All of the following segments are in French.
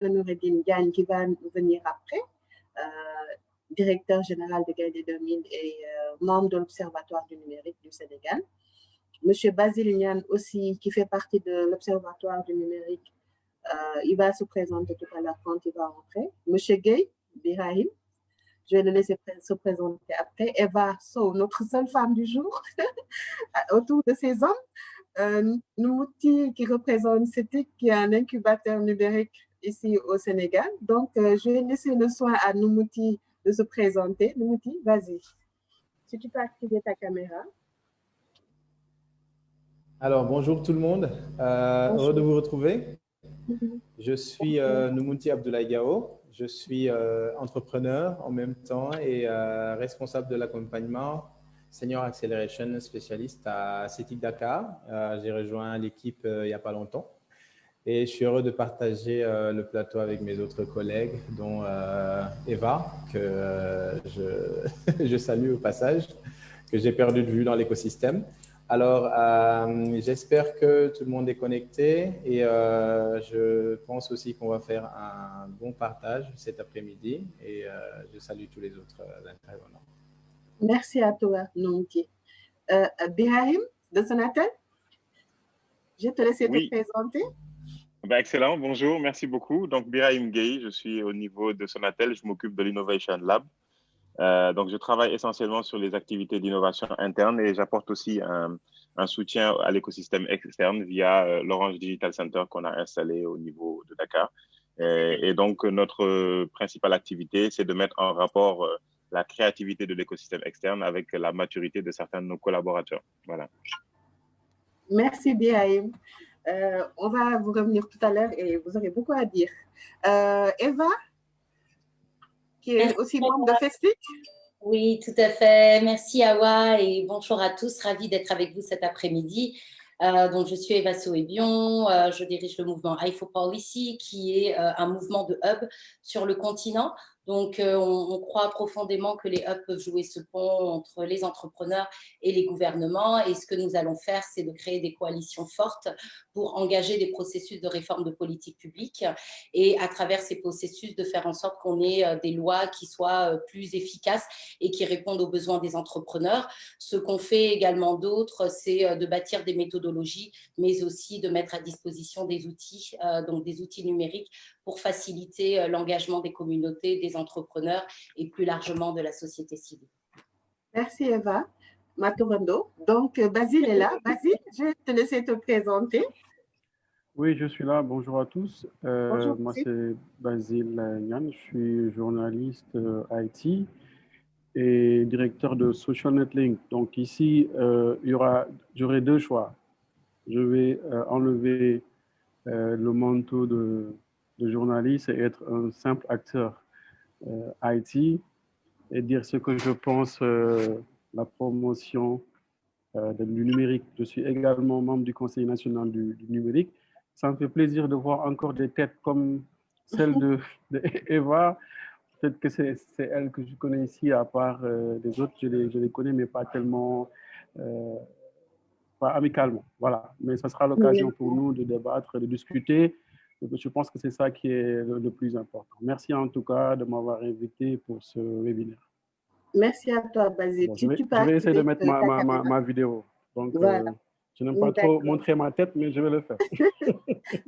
Noureddine Gagne qui va venir après, directeur général de Gaïndé 2000 et membre de l'Observatoire du numérique du Sénégal. Monsieur Basile Niane aussi, qui fait partie de l'Observatoire du numérique, il va se présenter tout à l'heure quand il va rentrer. Monsieur Gueye Birahim, je vais le laisser se présenter après. Eva So, notre seule femme du jour, autour de ces hommes. Noumouti, qui représente CETIC, qui est un incubateur numérique ici au Sénégal. Donc, je vais laisser le soin à Noumouti de se présenter. Noumouti, vas-y. Si tu peux activer ta caméra. Alors, bonjour tout le monde. Heureux de vous retrouver. Je suis Noumouti Abdoulaye Gao. Je suis entrepreneur en même temps et responsable de l'accompagnement Senior Acceleration spécialiste à CETIC Dakar. J'ai rejoint l'équipe il n'y a pas longtemps et je suis heureux de partager le plateau avec mes autres collègues, dont Eva, que je salue au passage, que j'ai perdu de vue dans l'écosystème. Alors, j'espère que tout le monde est connecté et je pense aussi qu'on va faire un bon partage cet après-midi et je salue tous les autres intervenants. Merci à toi, Noumouti. Birahim de Sonatel, je te laisse te présenter. Excellent, bonjour, merci beaucoup. Donc, Birahim Gueye, je suis au niveau de Sonatel, je m'occupe de l'Innovation Lab. Donc, je travaille essentiellement sur les activités d'innovation interne et j'apporte aussi un soutien à l'écosystème externe via l'Orange Digital Center qu'on a installé au niveau de Dakar. Et donc, notre principale activité, c'est de mettre en rapport la créativité de l'écosystème externe avec la maturité de certains de nos collaborateurs. Voilà. Merci, Birahim. On va vous revenir tout à l'heure et vous aurez beaucoup à dire. Eva, qui est aussi membre de FESTIC. Oui, tout à fait. Merci Awa et bonjour à tous. Ravie d'être avec vous cet après-midi. Donc, je suis Eva Soébion, je dirige le mouvement i4Policy, qui est un mouvement de hub sur le continent. Donc, on croit profondément que les hubs peuvent jouer ce pont entre les entrepreneurs et les gouvernements. Et ce que nous allons faire, c'est de créer des coalitions fortes pour engager des processus de réforme de politique publique et à travers ces processus, de faire en sorte qu'on ait des lois qui soient plus efficaces et qui répondent aux besoins des entrepreneurs. Ce qu'on fait également d'autre, c'est de bâtir des méthodologies, mais aussi de mettre à disposition des outils, donc des outils numériques pour faciliter l'engagement des communautés, des entrepreneurs et plus largement de la société civile. Merci Eva. Maturando. Donc, Basile est là. Basile, je vais te laisser te présenter. Oui, je suis là. Bonjour à tous. Bonjour. Moi, c'est Basile Niane. Je suis journaliste IT et directeur de Social Netlink. Donc ici, j'aurai deux choix. Je vais enlever le manteau de journaliste et être un simple acteur IT et dire ce que je pense la promotion du numérique. Je suis également membre du Conseil national du numérique. Ça me fait plaisir de voir encore des têtes comme celle de Eva. Peut-être que c'est elle que je connais ici, à part des autres, je les connais, mais pas tellement, pas amicalement. Voilà. Mais ça sera l'occasion pour nous de débattre, de discuter. Je pense que c'est ça qui est le plus important. Merci en tout cas de m'avoir invité pour ce webinaire. Merci à toi, Basile. Bon, je vais essayer de mettre ma vidéo. Donc, voilà. Je n'aime pas trop montrer ma tête, mais je vais le faire.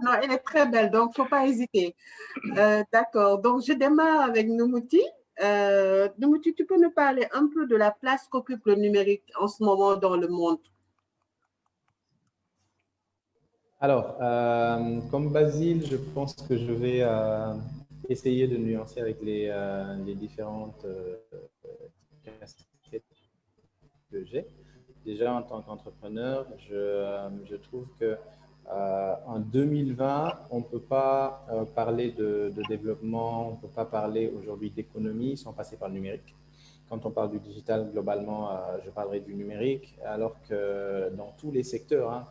Non, elle est très belle, donc il ne faut pas hésiter. D'accord, donc je démarre avec Noumouti. Noumouti, tu peux nous parler un peu de la place qu'occupe le numérique en ce moment dans le monde? Alors, comme Basile, je pense que je vais essayer de nuancer avec les différentes casquettes que j'ai. Déjà, en tant qu'entrepreneur, je trouve que en 2020, on ne peut pas parler de développement, on ne peut pas parler aujourd'hui d'économie sans passer par le numérique. Quand on parle du digital, globalement, je parlerai du numérique, alors que dans tous les secteurs, hein,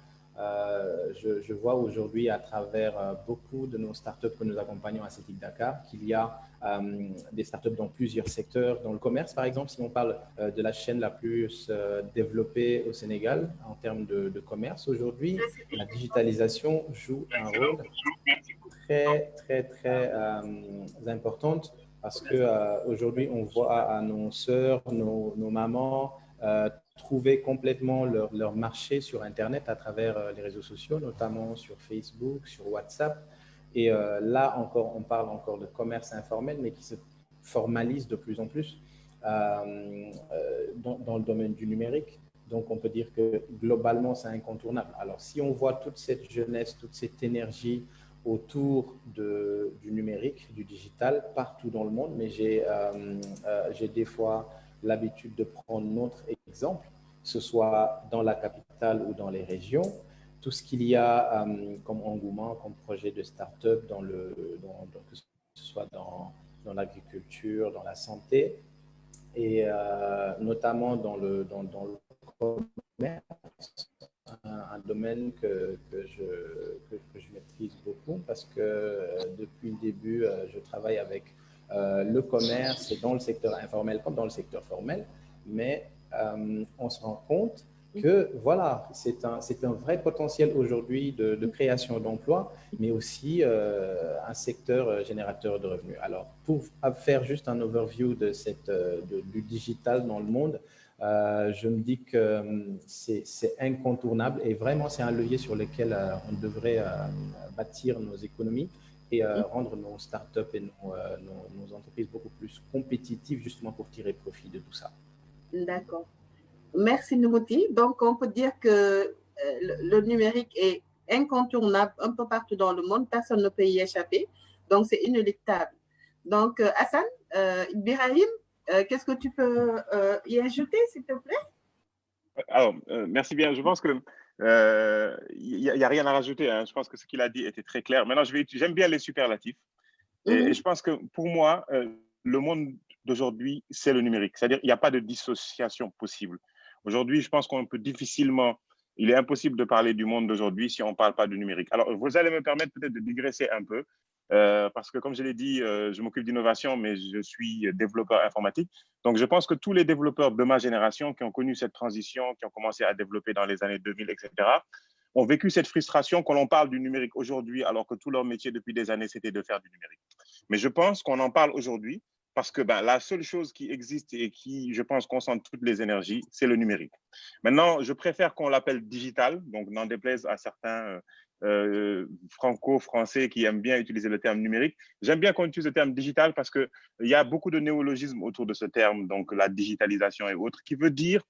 je vois aujourd'hui à travers beaucoup de nos startups que nous accompagnons à CETIC Dakar qu'il y a des startups dans plusieurs secteurs. Dans le commerce, par exemple, si on parle de la chaîne la plus développée au Sénégal en termes de commerce aujourd'hui, la digitalisation joue un rôle très, très, très importante parce qu'aujourd'hui, on voit à nos sœurs, nos mamans trouver complètement leur marché sur Internet à travers les réseaux sociaux, notamment sur Facebook, sur WhatsApp. Et là encore, on parle encore de commerce informel, mais qui se formalise de plus en plus dans le domaine du numérique. Donc, on peut dire que globalement, c'est incontournable. Alors, si on voit toute cette jeunesse, toute cette énergie autour du numérique, du digital, partout dans le monde, mais j'ai des fois l'habitude de prendre notre exemple, que ce soit dans la capitale ou dans les régions, tout ce qu'il y a comme engouement, comme projet de start-up, que ce soit dans l'agriculture, dans la santé, et notamment dans le commerce, un domaine que je maîtrise beaucoup parce que depuis le début, je travaille avec le commerce dans le secteur informel comme dans le secteur formel, mais on se rend compte que voilà, c'est un vrai potentiel aujourd'hui de création d'emplois, mais aussi un secteur générateur de revenus. Alors, pour faire juste un overview du digital dans le monde, je me dis que c'est incontournable et vraiment c'est un levier sur lequel on devrait bâtir nos économies et rendre nos startups et nos entreprises beaucoup plus compétitives justement pour tirer profit de tout ça. D'accord. Merci Noumouti. Donc, on peut dire que le numérique est incontournable un peu partout dans le monde. Personne ne peut y échapper. Donc, c'est inéluctable. Donc, Hassan, Birahim, qu'est-ce que tu peux y ajouter, s'il te plaît? Alors, merci bien. Je pense que y a rien à rajouter. Hein. Je pense que ce qu'il a dit était très clair. Maintenant, j'aime bien les superlatifs. Et je pense que pour moi, le monde d'aujourd'hui, c'est le numérique. C'est-à-dire, il n'y a pas de dissociation possible. Aujourd'hui, je pense qu'on peut difficilement, il est impossible de parler du monde d'aujourd'hui si on ne parle pas du numérique. Alors, vous allez me permettre peut-être de digresser un peu, parce que comme je l'ai dit, je m'occupe d'innovation, mais je suis développeur informatique. Donc, je pense que tous les développeurs de ma génération qui ont connu cette transition, qui ont commencé à développer dans les années 2000, etc., ont vécu cette frustration quand on parle du numérique aujourd'hui, alors que tout leur métier depuis des années, c'était de faire du numérique. Mais je pense qu'on en parle aujourd'hui parce que la seule chose qui existe et qui, je pense, concentre toutes les énergies, c'est le numérique. Maintenant, je préfère qu'on l'appelle digital, donc n'en déplaise à certains franco-français qui aiment bien utiliser le terme numérique. J'aime bien qu'on utilise le terme digital parce qu'il y a beaucoup de néologismes autour de ce terme, donc la digitalisation et autres, qui veut dire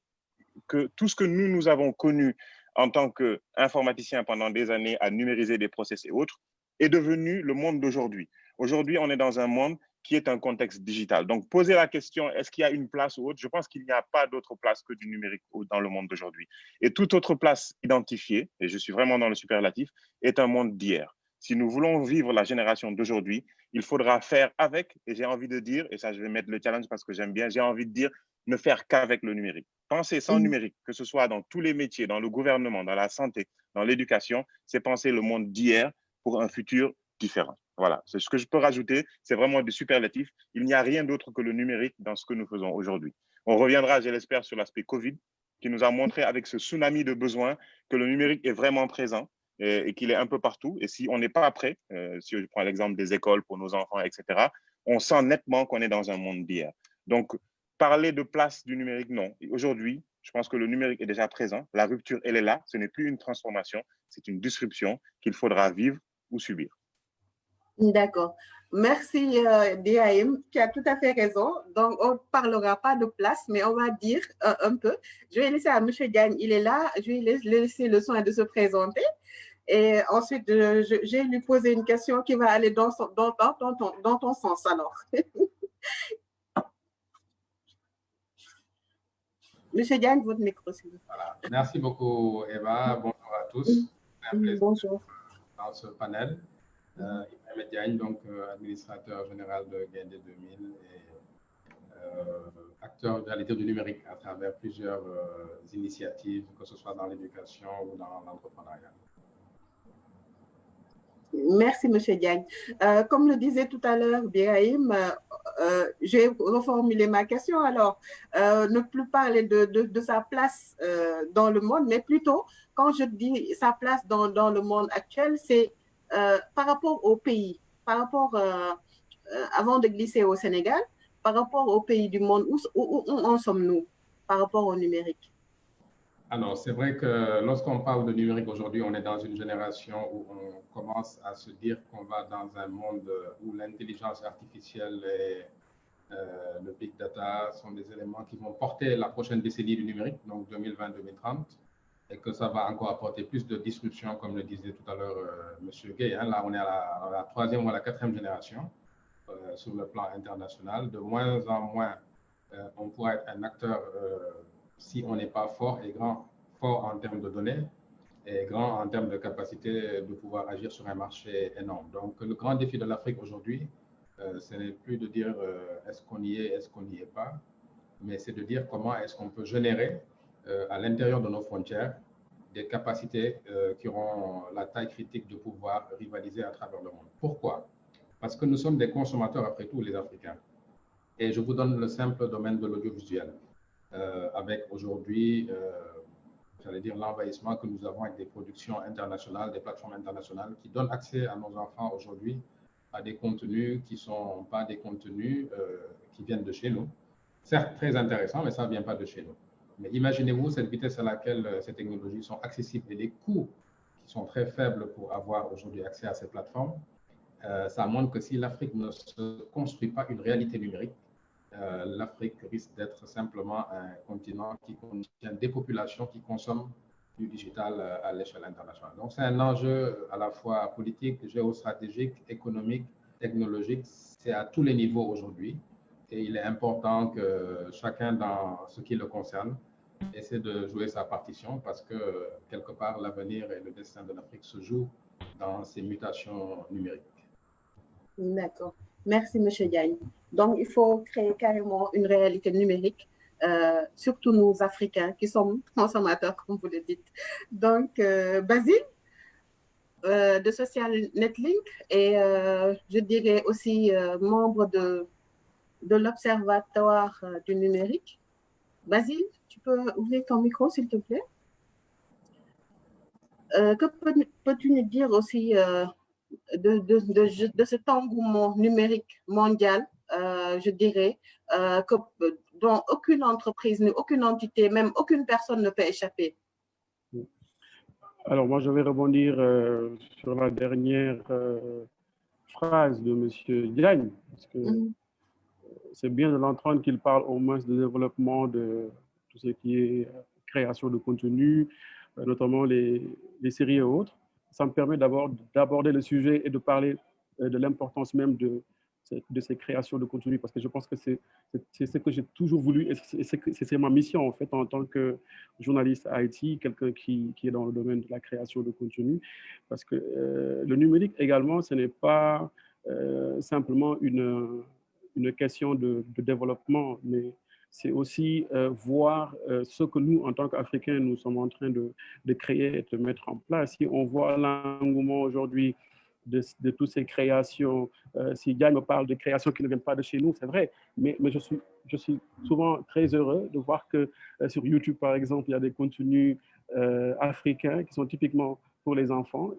que tout ce que nous avons connu en tant qu'informaticien pendant des années à numériser des process et autres, est devenu le monde d'aujourd'hui. Aujourd'hui, on est dans un monde qui est un contexte digital. Donc, poser la question, est-ce qu'il y a une place ou autre? Je pense qu'il n'y a pas d'autre place que du numérique dans le monde d'aujourd'hui. Et toute autre place identifiée, et je suis vraiment dans le superlatif, est un monde d'hier. Si nous voulons vivre la génération d'aujourd'hui, il faudra faire avec, et j'ai envie de dire, et ça je vais mettre le challenge parce que j'aime bien, j'ai envie de dire, ne faire qu'avec le numérique. Penser sans numérique, que ce soit dans tous les métiers, dans le gouvernement, dans la santé, dans l'éducation, c'est penser le monde d'hier pour un futur différent. Voilà, c'est ce que je peux rajouter, c'est vraiment du superlatif. Il n'y a rien d'autre que le numérique dans ce que nous faisons aujourd'hui. On reviendra, je l'espère, sur l'aspect Covid, qui nous a montré avec ce tsunami de besoins que le numérique est vraiment présent et qu'il est un peu partout. Et si on n'est pas prêt, si je prends l'exemple des écoles pour nos enfants, etc., on sent nettement qu'on est dans un monde d'hier. Donc, parler de place du numérique, non. Aujourd'hui, je pense que le numérique est déjà présent. La rupture, elle est là. Ce n'est plus une transformation, c'est une disruption qu'il faudra vivre ou subir. D'accord. Merci, Birahim. Tu as tout à fait raison. Donc, on ne parlera pas de place, mais on va dire un peu. Je vais laisser à M. Diagne, il est là. Je vais laisser le soin de se présenter. Et ensuite, je vais lui poser une question qui va aller dans ton sens, alors. Monsieur Diagne, votre micro, s'il vous plaît. Voilà. Merci beaucoup, Eva. Bonjour à tous. Bonjour. Dans ce panel. Ibrahim Diagne, donc administrateur général de Gaindé 2000 et acteur de réalité du numérique à travers plusieurs initiatives, que ce soit dans l'éducation ou dans l'entrepreneuriat. Merci, M. Diagne. Comme le disait tout à l'heure Birahim, je vais reformuler ma question. Alors, ne plus parler de sa place dans le monde, mais plutôt, quand je dis sa place dans le monde actuel, c'est par rapport au pays, par rapport, avant de glisser au Sénégal, par rapport aux pays du monde, où en sommes-nous par rapport au numérique? Alors, c'est vrai que lorsqu'on parle de numérique aujourd'hui, on est dans une génération où on commence à se dire qu'on va dans un monde où l'intelligence artificielle et le big data sont des éléments qui vont porter la prochaine décennie du numérique, donc 2020-2030, et que ça va encore apporter plus de disruption, comme le disait tout à l'heure M. Gay. Hein. Là, on est à la troisième ou à la quatrième génération sur le plan international. De moins en moins, on pourra être un acteur si on n'est pas fort et grand, fort en termes de données et grand en termes de capacité de pouvoir agir sur un marché énorme. Donc, le grand défi de l'Afrique aujourd'hui, ce n'est plus de dire est-ce qu'on y est, est-ce qu'on n'y est pas, mais c'est de dire comment est-ce qu'on peut générer à l'intérieur de nos frontières des capacités qui auront la taille critique de pouvoir rivaliser à travers le monde. Pourquoi? Parce que nous sommes des consommateurs, après tout, les Africains. Et je vous donne le simple domaine de l'audiovisuel, avec aujourd'hui, j'allais dire, l'envahissement que nous avons avec des productions internationales, des plateformes internationales qui donnent accès à nos enfants aujourd'hui à des contenus qui ne sont pas des contenus qui viennent de chez nous. Certes, très intéressants, mais ça ne vient pas de chez nous. Mais imaginez-vous cette vitesse à laquelle ces technologies sont accessibles et les coûts qui sont très faibles pour avoir aujourd'hui accès à ces plateformes. Ça montre que si l'Afrique ne se construit pas une réalité numérique, l'Afrique risque d'être simplement un continent qui contient des populations qui consomment du digital à l'échelle internationale. Donc, c'est un enjeu à la fois politique, géostratégique, économique, technologique. C'est à tous les niveaux aujourd'hui. Et il est important que chacun, dans ce qui le concerne, essaie de jouer sa partition parce que, quelque part, l'avenir et le destin de l'Afrique se jouent dans ces mutations numériques. D'accord. Merci, M. Diagne. Donc, il faut créer carrément une réalité numérique, surtout nous, Africains, qui sommes consommateurs, comme vous le dites. Donc, Basile, de Social Netlink et je dirais aussi membre de l'Observatoire du numérique. Basile, tu peux ouvrir ton micro, s'il te plaît? Que peux-tu nous dire aussi de cet engouement numérique mondial, je dirais, dont aucune entreprise, aucune entité, même aucune personne ne peut échapper? Alors, moi, je vais rebondir sur la dernière phrase de M. Diagne, parce que c'est bien de l'entendre qu'il parle au moins de développement de tout ce qui est création de contenu, notamment les séries et autres. Ça me permet d'aborder le sujet et de parler de l'importance même de ces créations de contenu, parce que je pense que c'est ce que j'ai toujours voulu, et c'est ma mission en fait en tant que journaliste IT, quelqu'un qui est dans le domaine de la création de contenu, parce que le numérique également, ce n'est pas simplement une question de développement, mais c'est aussi voir ce que nous, en tant qu'Africains, nous sommes en train de créer et de mettre en place. Si on voit l'engouement aujourd'hui de toutes ces créations, si Diagne me parle de créations qui ne viennent pas de chez nous, c'est vrai, mais je suis souvent très heureux de voir que sur YouTube, par exemple, il y a des contenus africains qui sont typiquement pour les enfants.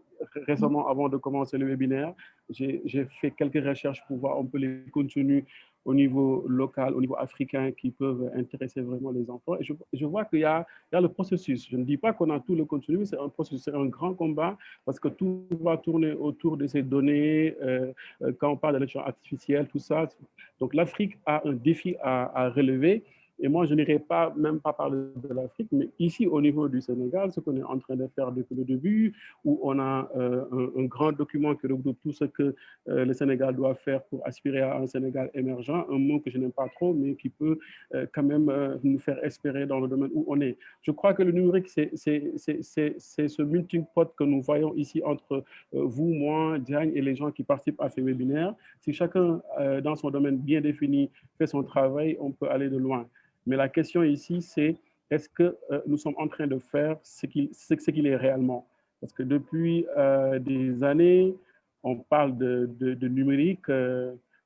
Récemment, avant de commencer le webinaire, j'ai fait quelques recherches pour voir un peu les contenus au niveau local, au niveau africain, qui peuvent intéresser vraiment les enfants. Et je vois qu'il y a le processus. Je ne dis pas qu'on a tout le contenu, mais c'est un processus, c'est un grand combat, parce que tout va tourner autour de ces données, quand on parle d'intelligence artificielle, tout ça. Donc l'Afrique a un défi à relever. Et moi, je n'irai pas, même pas parler de l'Afrique, mais ici, au niveau du Sénégal, ce qu'on est en train de faire depuis le début, où on a un grand document qui regroupe tout ce que le Sénégal doit faire pour aspirer à un Sénégal émergent, un mot que je n'aime pas trop, mais qui peut quand même nous faire espérer dans le domaine où on est. Je crois que le numérique, c'est ce melting pot que nous voyons ici entre vous, moi, Diagne et les gens qui participent à ces webinaires. Si chacun, dans son domaine bien défini, fait son travail, on peut aller de loin. Mais la question ici, c'est est-ce que nous sommes en train de faire ce qu'il est réellement? Parce que depuis des années, on parle de numérique,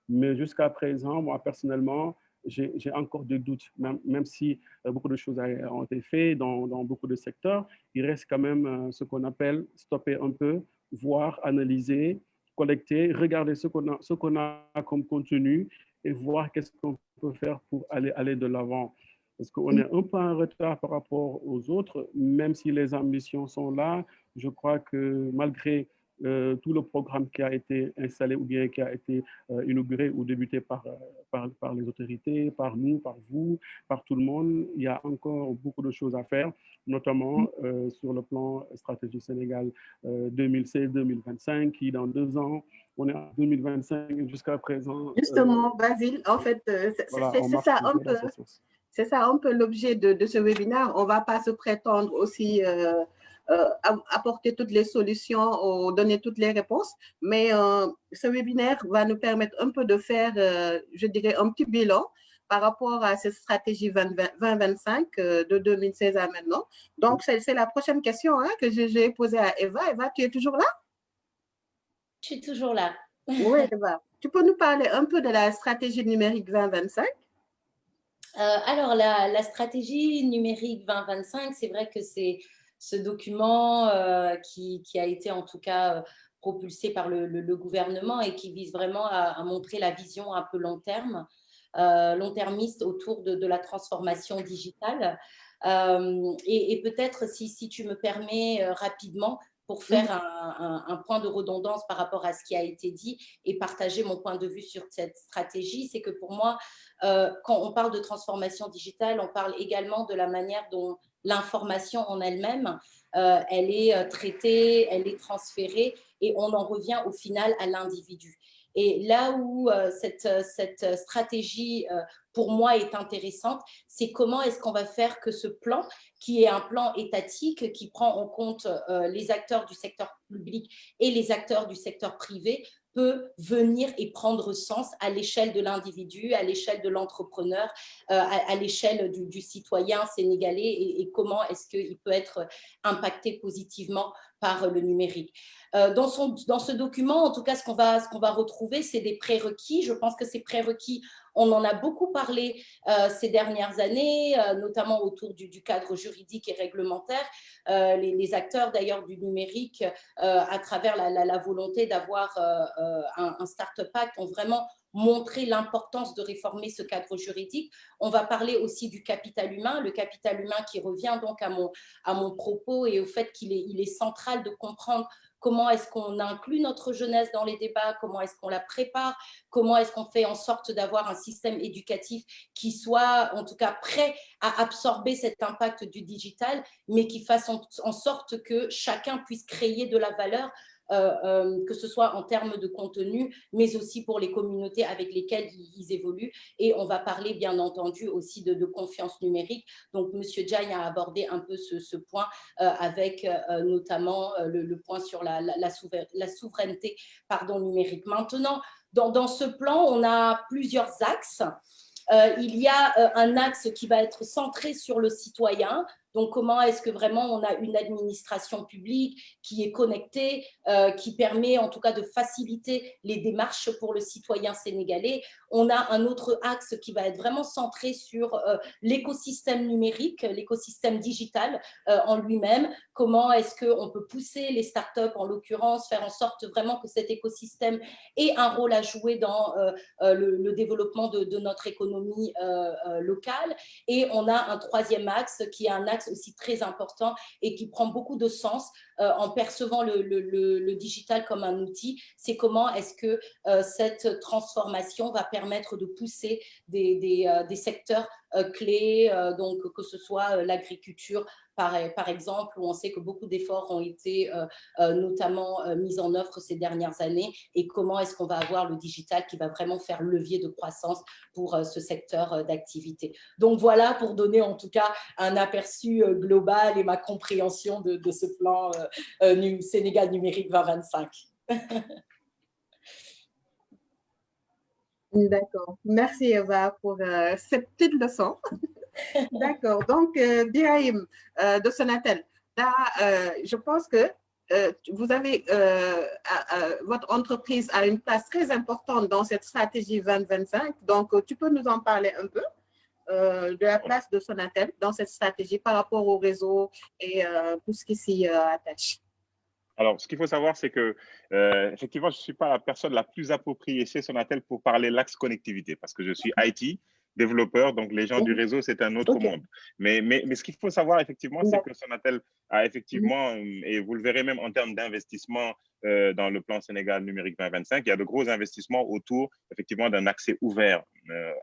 mais jusqu'à présent, moi personnellement, j'ai encore des doutes, même si beaucoup de choses ont été faites dans beaucoup de secteurs, il reste quand même ce qu'on appelle stopper un peu, voir, analyser, collecter, regarder ce qu'on a comme contenu et voir qu'est-ce qu'on peut faire pour aller de l'avant. Parce qu'on est un peu en retard par rapport aux autres, même si les ambitions sont là. Je crois que malgré tout le programme qui a été installé ou bien qui a été inauguré ou débuté par les autorités, par nous, par vous, par tout le monde, il y a encore beaucoup de choses à faire, notamment sur le plan stratégie Sénégal 2016-2025, qui dans 2 ans, on est en 2025 jusqu'à présent. Justement, Basile, en fait, voilà, c'est ça un peu. C'est ça un peu l'objet de ce webinaire. On ne va pas se prétendre aussi apporter toutes les solutions ou donner toutes les réponses, mais ce webinaire va nous permettre un peu de faire, je dirais, un petit bilan par rapport à cette stratégie 2025 de 2016 à maintenant. Donc, c'est la prochaine question hein, que j'ai posée à Eva. Eva, tu es toujours là? Je suis toujours là. Oui, Eva. Tu peux nous parler un peu de la stratégie numérique 2025? Alors, la stratégie numérique 2025, c'est vrai que c'est ce document qui a été en tout cas propulsé par le gouvernement et qui vise vraiment à montrer la vision un peu long-termiste autour de la transformation digitale. Et peut-être, si tu me permets rapidement, pour faire un point de redondance par rapport à ce qui a été dit et partager mon point de vue sur cette stratégie, c'est que pour moi, quand on parle de transformation digitale, on parle également de la manière dont l'information en elle-même, elle est traitée, elle est transférée et on en revient au final à l'individu. Et là où cette stratégie, pour moi, est intéressante, c'est comment est-ce qu'on va faire que ce plan, qui est un plan étatique, qui prend en compte les acteurs du secteur public et les acteurs du secteur privé, peut venir et prendre sens à l'échelle de l'individu, à l'échelle de l'entrepreneur, à l'échelle du citoyen sénégalais et comment est-ce qu'il peut être impacté positivement par le numérique. Dans ce document, en tout cas, ce qu'on va retrouver, c'est des prérequis. Je pense que ces prérequis, on en a beaucoup parlé ces dernières années, notamment autour du cadre juridique et réglementaire. Les acteurs d'ailleurs du numérique, à travers la volonté d'avoir un Startup Act, ont vraiment montré l'importance de réformer ce cadre juridique. On va parler aussi du capital humain, le capital humain qui revient donc à mon propos et au fait qu'il est central de comprendre comment est-ce qu'on inclut notre jeunesse dans les débats, comment est-ce qu'on la prépare, comment est-ce qu'on fait en sorte d'avoir un système éducatif qui soit en tout cas prêt à absorber cet impact du digital, mais qui fasse en sorte que chacun puisse créer de la valeur, que ce soit en termes de contenu, mais aussi pour les communautés avec lesquelles ils évoluent. Et on va parler bien entendu aussi de confiance numérique. Donc, M. Diagne a abordé un peu ce point avec notamment le point sur la souveraineté numérique. Maintenant, dans ce plan, on a plusieurs axes. Il y a un axe qui va être centré sur le citoyen. Donc, comment est-ce que vraiment on a une administration publique qui est connectée, qui permet en tout cas de faciliter les démarches pour le citoyen sénégalais. On a un autre axe qui va être vraiment centré sur l'écosystème numérique, l'écosystème digital en lui-même. Comment est-ce qu'on peut pousser les startups, en l'occurrence, faire en sorte vraiment que cet écosystème ait un rôle à jouer dans le développement de notre économie locale. Et on a un troisième axe qui est un axe aussi très important et qui prend beaucoup de sens en percevant le digital comme un outil. C'est comment est-ce que cette transformation va permettre de pousser des secteurs clés, donc que ce soit l'agriculture, par exemple, où on sait que beaucoup d'efforts ont été notamment mis en œuvre ces dernières années, et comment est-ce qu'on va avoir le digital qui va vraiment faire levier de croissance pour ce secteur d'activité. Donc voilà, pour donner en tout cas un aperçu global et ma compréhension de ce plan Sénégal numérique 2025. D'accord. Merci Eva pour cette petite leçon. D'accord. Donc, Birahim de Sonatel, là, je pense que vous avez, votre entreprise a une place très importante dans cette stratégie 2025. Donc, tu peux nous en parler un peu de la place de Sonatel dans cette stratégie par rapport au réseau et tout ce qui s'y attache. Alors, ce qu'il faut savoir, c'est que, effectivement, je ne suis pas la personne la plus appropriée chez Sonatel pour parler l'axe connectivité, parce que je suis IT, développeur, donc les gens du réseau, c'est un autre monde. Mais ce qu'il faut savoir, effectivement, c'est que Sonatel a effectivement, et vous le verrez même en termes d'investissement dans le plan Sénégal numérique 2025, il y a de gros investissements autour, effectivement, d'un accès ouvert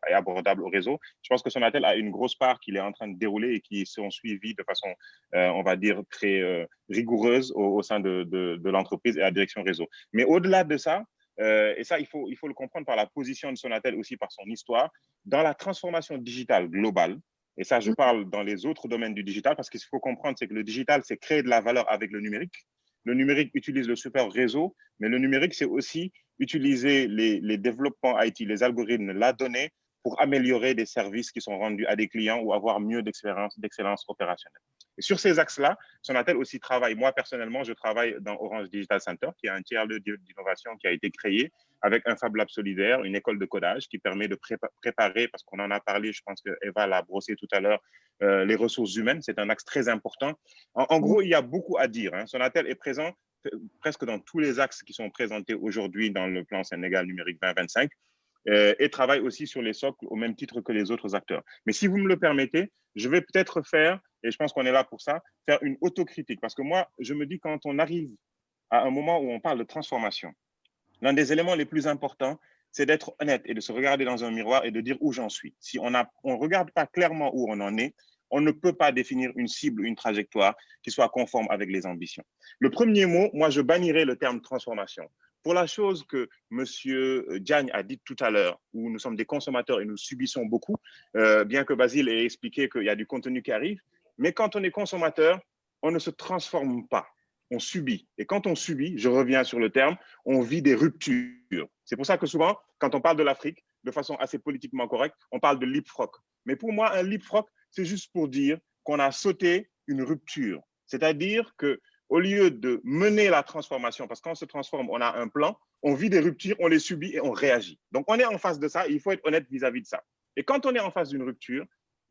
et abordable au réseau. Je pense que Sonatel a une grosse part qu'il est en train de dérouler et qui sont suivis de façon, on va dire, très rigoureuse au sein de l'entreprise et la direction réseau. Mais au-delà de ça, et ça, il faut le comprendre par la position de Sonatel aussi, par son histoire, dans la transformation digitale globale, et ça, je parle dans les autres domaines du digital, parce qu'il faut comprendre, c'est que le digital, c'est créer de la valeur avec le numérique. Le numérique utilise le super réseau, mais le numérique, c'est aussi utiliser les développements IT, les algorithmes, la donnée, pour améliorer des services qui sont rendus à des clients ou avoir mieux d'excellence opérationnelle. Et sur ces axes-là, Sonatel aussi travaille. Moi, personnellement, je travaille dans Orange Digital Center, qui est un tiers-lieu d'innovation qui a été créé avec un Fab Lab solidaire, une école de codage qui permet de préparer, parce qu'on en a parlé, je pense que Eva l'a brossé tout à l'heure, les ressources humaines. C'est un axe très important. En gros, il y a beaucoup à dire. Sonatel est présent presque dans tous les axes qui sont présentés aujourd'hui dans le plan Sénégal numérique 2025. Et travaille aussi sur les socles au même titre que les autres acteurs. Mais si vous me le permettez, je vais peut-être faire, et je pense qu'on est là pour ça, faire une autocritique. Parce que moi, je me dis, quand on arrive à un moment où on parle de transformation, l'un des éléments les plus importants, c'est d'être honnête et de se regarder dans un miroir et de dire où j'en suis. Si on ne regarde pas clairement où on en est, on ne peut pas définir une cible, une trajectoire qui soit conforme avec les ambitions. Le premier mot, moi, je bannirais le terme transformation. Pour la chose que M. Diagne a dit tout à l'heure, où nous sommes des consommateurs et nous subissons beaucoup, bien que Basile ait expliqué qu'il y a du contenu qui arrive, mais quand on est consommateur, on ne se transforme pas, on subit. Et quand on subit, je reviens sur le terme, on vit des ruptures. C'est pour ça que souvent, quand on parle de l'Afrique, de façon assez politiquement correcte, on parle de leapfrog. Mais pour moi, un leapfrog, c'est juste pour dire qu'on a sauté une rupture. C'est-à-dire que au lieu de mener la transformation, parce qu'on se transforme, on a un plan, on vit des ruptures, on les subit et on réagit. Donc, on est en face de ça, il faut être honnête vis-à-vis de ça. Et quand on est en face d'une rupture,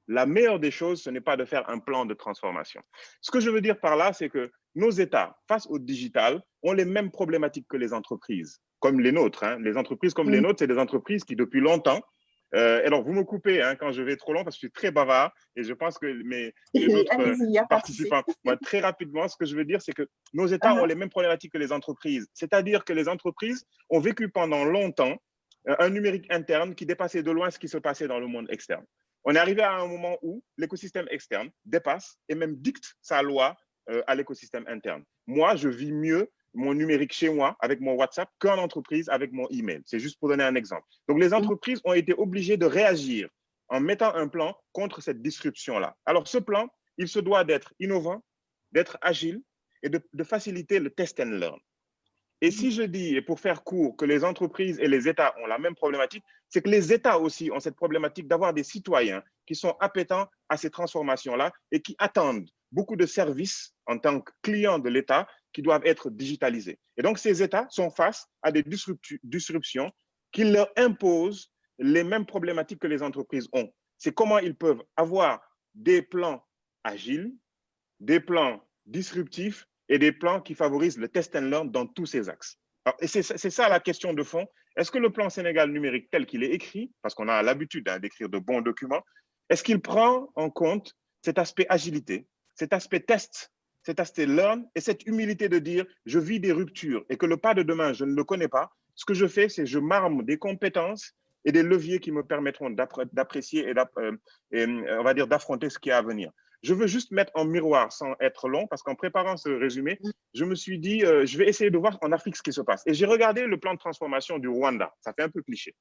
la meilleure des choses, ce n'est pas de faire un plan de transformation. Ce que je veux dire par là, c'est que nos États, face au digital, ont les mêmes problématiques que les entreprises, comme les nôtres. Les entreprises comme les nôtres, c'est des entreprises qui, depuis longtemps, alors, vous me coupez quand je vais trop long parce que je suis très bavard et je pense que les autres participants, moi, très rapidement, ce que je veux dire, c'est que nos États ont les mêmes problématiques que les entreprises. C'est-à-dire que les entreprises ont vécu pendant longtemps un numérique interne qui dépassait de loin ce qui se passait dans le monde externe. On est arrivé à un moment où l'écosystème externe dépasse et même dicte sa loi à l'écosystème interne. Moi, je vis mieux mon numérique chez moi avec mon WhatsApp qu'en entreprise avec mon email. C'est juste pour donner un exemple. Donc, les entreprises ont été obligées de réagir en mettant un plan contre cette disruption-là. Alors, ce plan, il se doit d'être innovant, d'être agile et de faciliter le test and learn. Et si je dis, et pour faire court, que les entreprises et les États ont la même problématique, c'est que les États aussi ont cette problématique d'avoir des citoyens qui sont appétents à ces transformations-là et qui attendent beaucoup de services en tant que clients de l'État qui doivent être digitalisés. Et donc, ces États sont face à des disruptions qui leur imposent les mêmes problématiques que les entreprises ont. C'est comment ils peuvent avoir des plans agiles, des plans disruptifs et des plans qui favorisent le test and learn dans tous ces axes. Alors, et c'est ça la question de fond. Est-ce que le plan Sénégal numérique tel qu'il est écrit, parce qu'on a l'habitude d'écrire de bons documents, est-ce qu'il prend en compte cet aspect agilité, cet aspect test, cet aspect learn et cette humilité de dire je vis des ruptures et que le pas de demain, je ne le connais pas. Ce que je fais, c'est je m'arme des compétences et des leviers qui me permettront d'apprécier et on va dire d'affronter ce qui est à venir. Je veux juste mettre en miroir sans être long parce qu'en préparant ce résumé, je me suis dit, je vais essayer de voir en Afrique ce qui se passe. Et j'ai regardé le plan de transformation du Rwanda. Ça fait un peu cliché.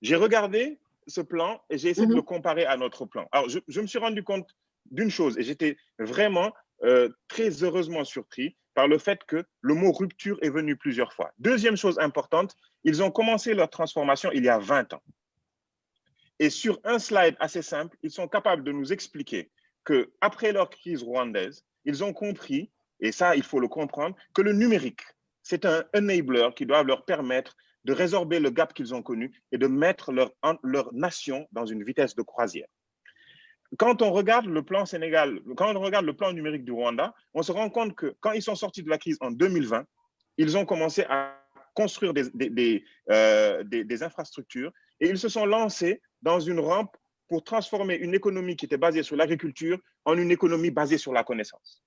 J'ai regardé ce plan et j'ai essayé de le comparer à notre plan. Alors, je me suis rendu compte d'une chose et j'étais vraiment très heureusement surpris par le fait que le mot rupture est venu plusieurs fois. Deuxième chose importante, ils ont commencé leur transformation il y a 20 ans. Et sur un slide assez simple, ils sont capables de nous expliquer qu'après leur crise rwandaise, ils ont compris, et ça, il faut le comprendre, que le numérique, c'est un enabler qui doit leur permettre de résorber le gap qu'ils ont connu et de mettre leur nation dans une vitesse de croisière. quand on regarde le plan Sénégal, quand on regarde le plan numérique du Rwanda, on se rend compte que quand ils sont sortis de la crise en 2020, ils ont commencé à construire des infrastructures et ils se sont lancés dans une rampe pour transformer une économie qui était basée sur l'agriculture en une économie basée sur la connaissance.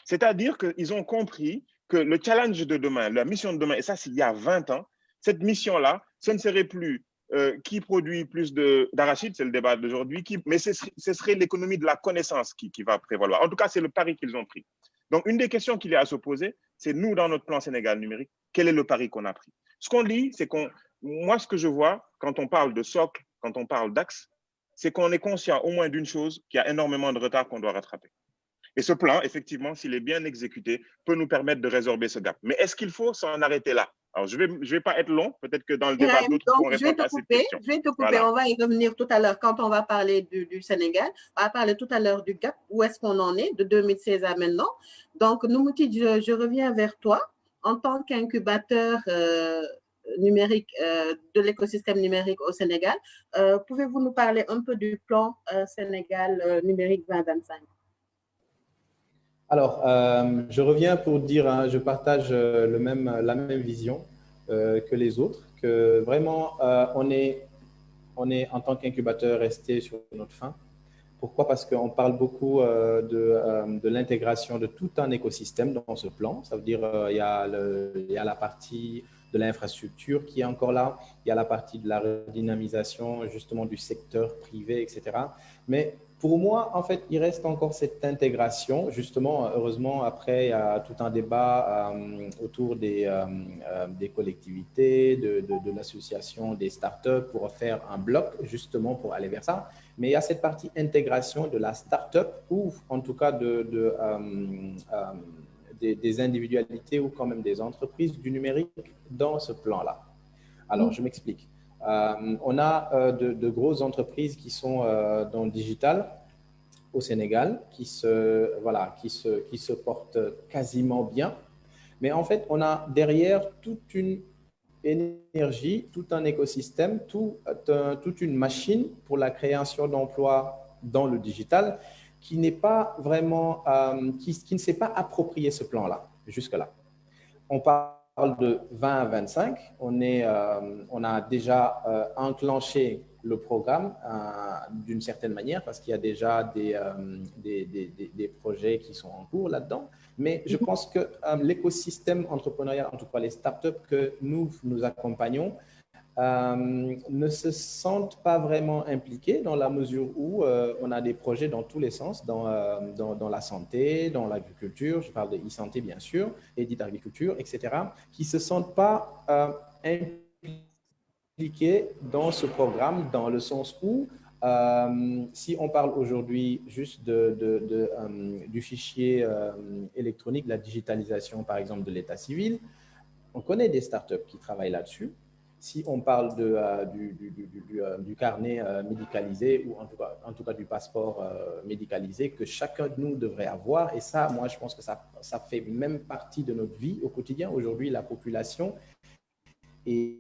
C'est-à-dire qu'ils ont compris que le challenge de demain, la mission de demain, et ça c'est il y a 20 ans, cette mission-là, ce ne serait plus qui produit plus d'arachides, c'est le débat d'aujourd'hui, mais ce serait l'économie de la connaissance qui va prévaloir. En tout cas, c'est le pari qu'ils ont pris. Donc, une des questions qu'il y a à se poser, c'est nous, dans notre plan Sénégal numérique, quel est le pari qu'on a pris? Ce qu'on dit, c'est moi, ce que je vois, quand on parle de socle, quand on parle d'axe, c'est qu'on est conscient au moins d'une chose, qu'il y a énormément de retard qu'on doit rattraper. Et ce plan, effectivement, s'il est bien exécuté, peut nous permettre de résorber ce gap. Mais est-ce qu'il faut s'en arrêter là? Alors, je vais pas être long. Peut-être que dans le débat, d'autres pourront répondre à cette question. Je vais te couper. Voilà. On va y revenir tout à l'heure quand on va parler du Sénégal. On va parler tout à l'heure du gap. Où est-ce qu'on en est de 2016 à maintenant? Donc, Noumouti, je reviens vers toi. En tant qu'incubateur numérique de l'écosystème numérique au Sénégal, pouvez-vous nous parler un peu du plan Sénégal numérique 2025? Alors, je reviens pour dire, hein, je partage la même vision que les autres, que vraiment, on est en tant qu'incubateur resté sur notre faim. Pourquoi? Parce qu'on parle beaucoup de l'intégration de tout un écosystème dans ce plan. Ça veut dire il y a la partie de l'infrastructure qui est encore là, il y a la partie de la redynamisation justement du secteur privé, etc. Mais pour moi, en fait, il reste encore cette intégration. Justement, heureusement, après, il y a tout un débat autour des collectivités, de l'association, des startups pour faire un bloc, justement, pour aller vers ça. Mais il y a cette partie intégration de la startup ou en tout cas des individualités ou quand même des entreprises du numérique dans ce plan-là. Alors, je m'explique. On a de grosses entreprises qui sont dans le digital au Sénégal, qui se portent quasiment bien. Mais en fait, on a derrière toute une énergie, tout un écosystème, toute une machine pour la création d'emplois dans le digital qui n'est pas vraiment, qui ne s'est pas approprié ce plan-là jusque-là. On parle de 20 à 25, on a déjà enclenché le programme d'une certaine manière parce qu'il y a déjà des projets qui sont en cours là-dedans. Mais je pense que l'écosystème entrepreneurial, en tout cas les startups que nous accompagnons, ne se sentent pas vraiment impliqués dans la mesure où on a des projets dans tous les sens, dans la santé, dans l'agriculture, je parle de e-santé bien sûr, et d'agriculture, etc., qui ne se sentent pas impliqués dans ce programme, dans le sens où si on parle aujourd'hui juste du fichier électronique, la digitalisation par exemple de l'état civil, on connaît des startups qui travaillent là-dessus. Si on parle du carnet médicalisé ou en tout cas du passeport médicalisé que chacun de nous devrait avoir, et ça, moi, je pense que ça fait même partie de notre vie au quotidien. Aujourd'hui, la population est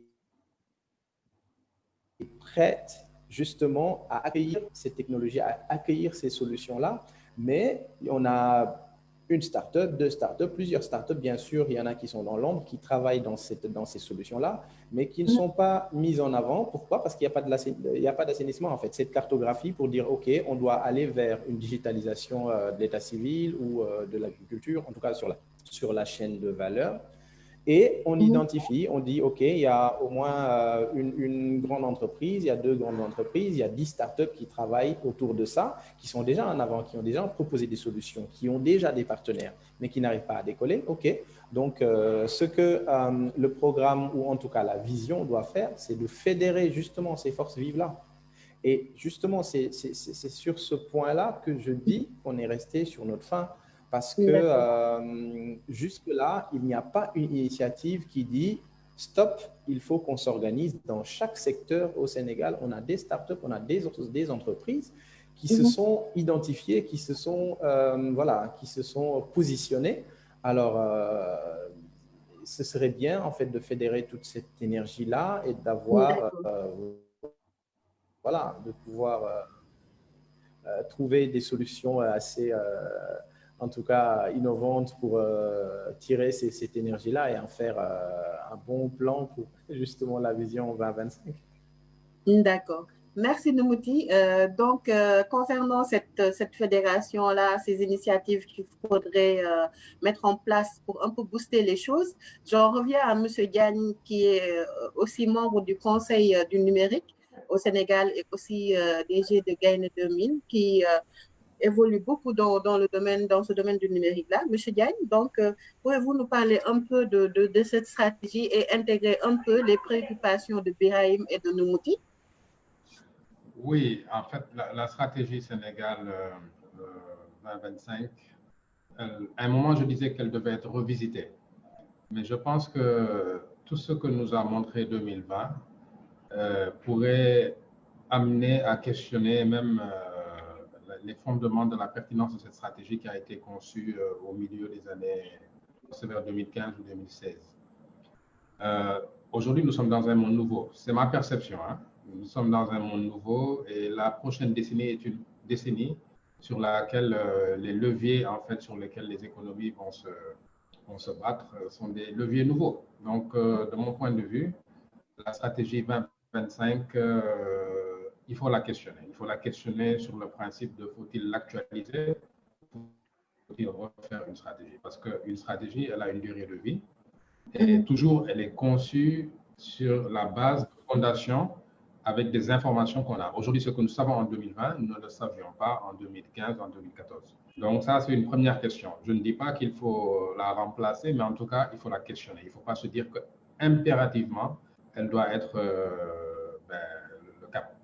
prête justement à accueillir ces technologies, à accueillir ces solutions-là, mais on a une start-up, deux start-up, plusieurs start-up, bien sûr, il y en a qui sont dans l'ombre, qui travaillent dans ces solutions-là, mais qui ne sont pas mises en avant. Pourquoi? Parce qu'il n'y a pas d'assainissement, en fait. Cette cartographie pour dire, OK, on doit aller vers une digitalisation de l'état civil ou de l'agriculture, en tout cas sur la chaîne de valeur. Et on identifie, on dit, OK, il y a au moins une grande entreprise, il y a deux grandes entreprises, il y a 10 startups qui travaillent autour de ça, qui sont déjà en avant, qui ont déjà proposé des solutions, qui ont déjà des partenaires, mais qui n'arrivent pas à décoller. OK, donc ce que le programme, ou en tout cas la vision doit faire, c'est de fédérer justement ces forces vives-là. Et justement, c'est sur ce point-là que je dis qu'on est resté sur notre faim. Parce que jusque-là, il n'y a pas une initiative qui dit « stop, il faut qu'on s'organise ». Dans chaque secteur au Sénégal, on a des startups, on a des entreprises qui se sont identifiées, qui se sont positionnées. Alors, ce serait bien en fait de fédérer toute cette énergie-là et d'avoir, de pouvoir trouver des solutions assez, en tout cas, innovantes pour tirer cette énergie-là et en faire un bon plan pour justement la vision 2025. D'accord. Merci Noumouti. Concernant cette fédération-là, ces initiatives qu'il faudrait mettre en place pour un peu booster les choses, j'en reviens à M. Diagne, qui est aussi membre du Conseil du numérique au Sénégal et aussi DG de Gaïne 2000, qui évolue beaucoup dans ce domaine du numérique-là. Monsieur Diagne, donc, pouvez-vous nous parler un peu de cette stratégie et intégrer un peu les préoccupations de Birahim et de Noumouti? Oui, en fait, la stratégie Sénégal 2025, à un moment, je disais qu'elle devait être revisitée. Mais je pense que tout ce que nous a montré 2020 pourrait amener à questionner même les fondements de la pertinence de cette stratégie qui a été conçue au milieu des années, c'est vers 2015 ou 2016. Aujourd'hui, nous sommes dans un monde nouveau. C'est ma perception. Hein. Nous sommes dans un monde nouveau et la prochaine décennie est une décennie sur laquelle les leviers, en fait, sur lesquels les économies vont se battre sont des leviers nouveaux. Donc, de mon point de vue, la stratégie 2025, il faut la questionner. Il faut la questionner sur le principe de faut-il l'actualiser, faut-il refaire une stratégie? Parce qu'une stratégie, elle a une durée de vie et toujours, elle est conçue sur la base de fondation avec des informations qu'on a. Aujourd'hui, ce que nous savons en 2020, nous ne le savions pas en 2015, en 2014. Donc ça, c'est une première question. Je ne dis pas qu'il faut la remplacer, mais en tout cas, il faut la questionner. Il ne faut pas se dire qu'impérativement, elle doit être le cap.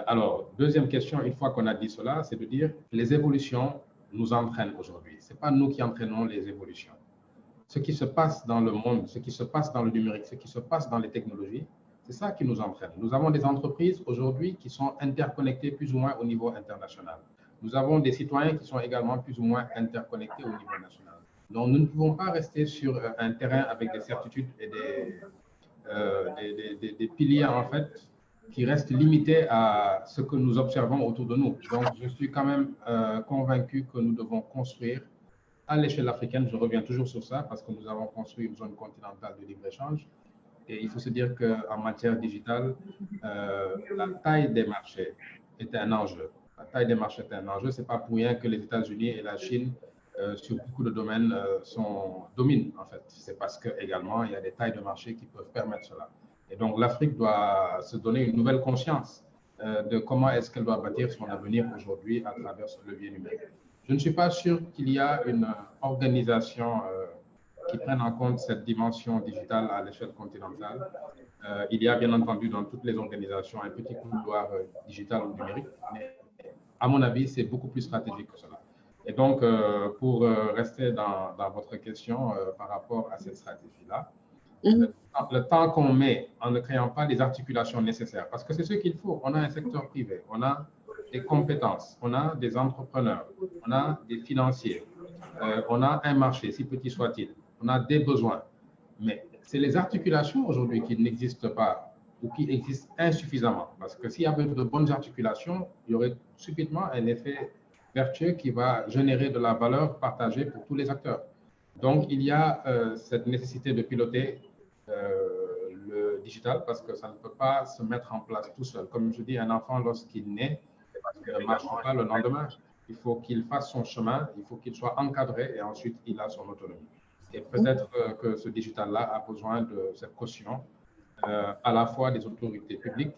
Alors, deuxième question, une fois qu'on a dit cela, c'est de dire les évolutions nous entraînent aujourd'hui. Ce n'est pas nous qui entraînons les évolutions. Ce qui se passe dans le monde, ce qui se passe dans le numérique, ce qui se passe dans les technologies, c'est ça qui nous entraîne. Nous avons des entreprises aujourd'hui qui sont interconnectées plus ou moins au niveau international. Nous avons des citoyens qui sont également plus ou moins interconnectés au niveau national. Donc, nous ne pouvons pas rester sur un terrain avec des certitudes et des piliers, en fait, qui restent limités à ce que nous observons autour de nous. Donc, je suis quand même convaincu que nous devons construire à l'échelle africaine. Je reviens toujours sur ça parce que nous avons construit une zone continentale de libre-échange. Et il faut se dire qu'en matière digitale, la taille des marchés est un enjeu. La taille des marchés est un enjeu. Ce n'est pas pour rien que les États-Unis et la Chine, sur beaucoup de domaines, dominent, en fait. C'est parce qu'également, il y a des tailles de marché qui peuvent permettre cela. Et donc, l'Afrique doit se donner une nouvelle conscience de comment est-ce qu'elle doit bâtir son avenir aujourd'hui à travers ce levier numérique. Je ne suis pas sûr qu'il y a une organisation qui prenne en compte cette dimension digitale à l'échelle continentale. Il y a bien entendu dans toutes les organisations un petit couloir digital ou numérique, mais à mon avis, c'est beaucoup plus stratégique que cela. Et donc, pour rester dans votre question par rapport à cette stratégie-là, le temps qu'on met en ne créant pas les articulations nécessaires, parce que c'est ce qu'il faut. On a un secteur privé, on a des compétences, on a des entrepreneurs, on a des financiers, on a un marché, si petit soit-il, on a des besoins. Mais c'est les articulations aujourd'hui qui n'existent pas ou qui existent insuffisamment. Parce que s'il y avait de bonnes articulations, il y aurait subitement un effet vertueux qui va générer de la valeur partagée pour tous les acteurs. Donc, il y a cette nécessité de piloter le digital parce que ça ne peut pas se mettre en place tout seul. Comme je dis, un enfant, lorsqu'il naît, il ne marche pas le lendemain. Il faut qu'il fasse son chemin, il faut qu'il soit encadré et ensuite il a son autonomie. Et peut-être que ce digital-là a besoin de cette caution à la fois des autorités publiques,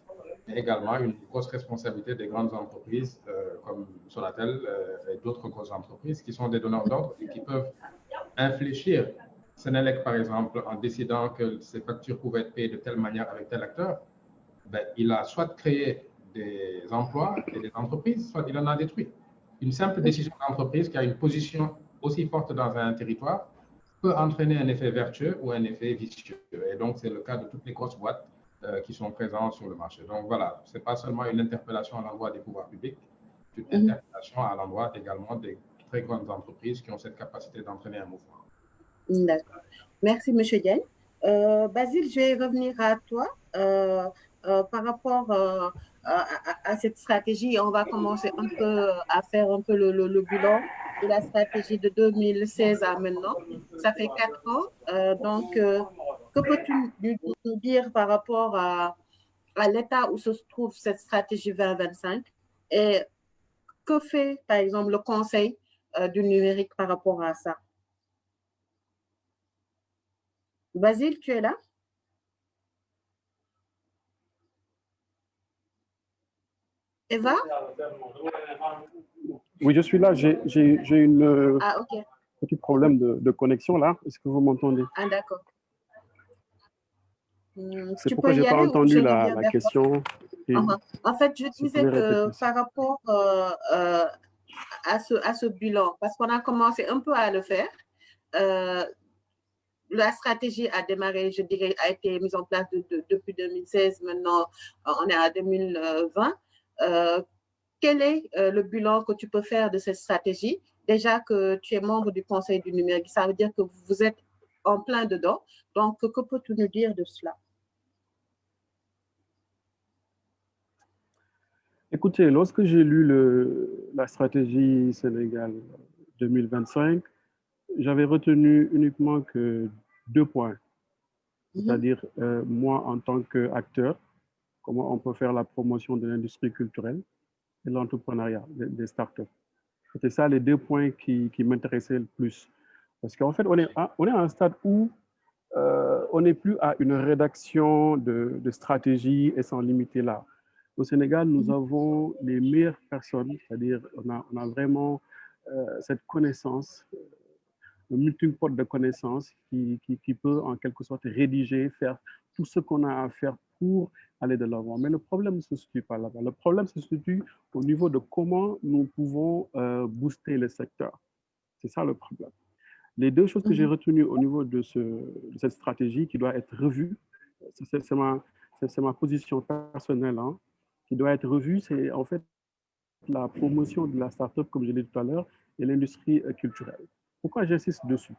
mais également une grosse responsabilité des grandes entreprises comme Sonatel et d'autres grosses entreprises qui sont des donneurs d'ordre et qui peuvent infléchir Sénélec, par exemple, en décidant que ces factures pouvaient être payées de telle manière avec tel acteur. Ben, il a soit créé des emplois et des entreprises, soit il en a détruit. Une simple décision d'entreprise qui a une position aussi forte dans un territoire peut entraîner un effet vertueux ou un effet vicieux. Et donc, c'est le cas de toutes les grosses boîtes qui sont présentes sur le marché. Donc, voilà, ce n'est pas seulement une interpellation à l'endroit des pouvoirs publics, c'est une interpellation à l'endroit également des très grandes entreprises qui ont cette capacité d'entraîner un mouvement. D'accord. Merci, M. Diagne. Basile, je vais revenir à toi par rapport à à cette stratégie. On va commencer un peu à faire un peu le bilan de la stratégie de 2016 à maintenant. Ça fait 4 ans. Donc, que peux-tu nous dire par rapport à l'état où se trouve cette stratégie 2025 et que fait, par exemple, le Conseil du numérique par rapport à ça? Basile, tu es là? Eva? Oui, je suis là. J'ai une Ah, ok. petit problème de connexion là. Est-ce que vous m'entendez? Ah, d'accord. C'est Tu pourquoi peux je y n'ai pas aller ou je entendu reviens la vers toi? question. Et En fait, je si vous disais pouvez que répéter ça. par rapport à ce bilan, parce qu'on a commencé un peu à le faire, la stratégie a démarré, je dirais, a été mise en place depuis 2016. Maintenant, on est à 2020. Quel est le bilan que tu peux faire de cette stratégie? Déjà que tu es membre du Conseil du numérique, ça veut dire que vous êtes en plein dedans. Donc, que peux-tu nous dire de cela? Écoutez, lorsque j'ai lu la stratégie Sénégal 2025, j'avais retenu uniquement que 2 points, c'est-à-dire moi en tant qu'acteur, comment on peut faire la promotion de l'industrie culturelle et l'entrepreneuriat, des startups. C'était ça les 2 points qui m'intéressaient le plus. Parce qu'en fait, on est à un stade où on n'est plus à une rédaction de stratégie et s'en limiter là. Au Sénégal, nous avons les meilleures personnes, c'est-à-dire on a vraiment cette connaissance, le multipode de connaissances qui peut en quelque sorte rédiger, faire tout ce qu'on a à faire pour aller de l'avant. Mais le problème ne se situe pas là-bas. Le problème se situe au niveau de comment nous pouvons booster le secteur. C'est ça le problème. Les 2 choses que j'ai retenues au niveau de cette stratégie qui doit être revue, c'est ma position personnelle, hein, qui doit être revue, c'est en fait la promotion de la start-up, comme je l'ai dit tout à l'heure, et l'industrie culturelle. Pourquoi j'insiste dessus?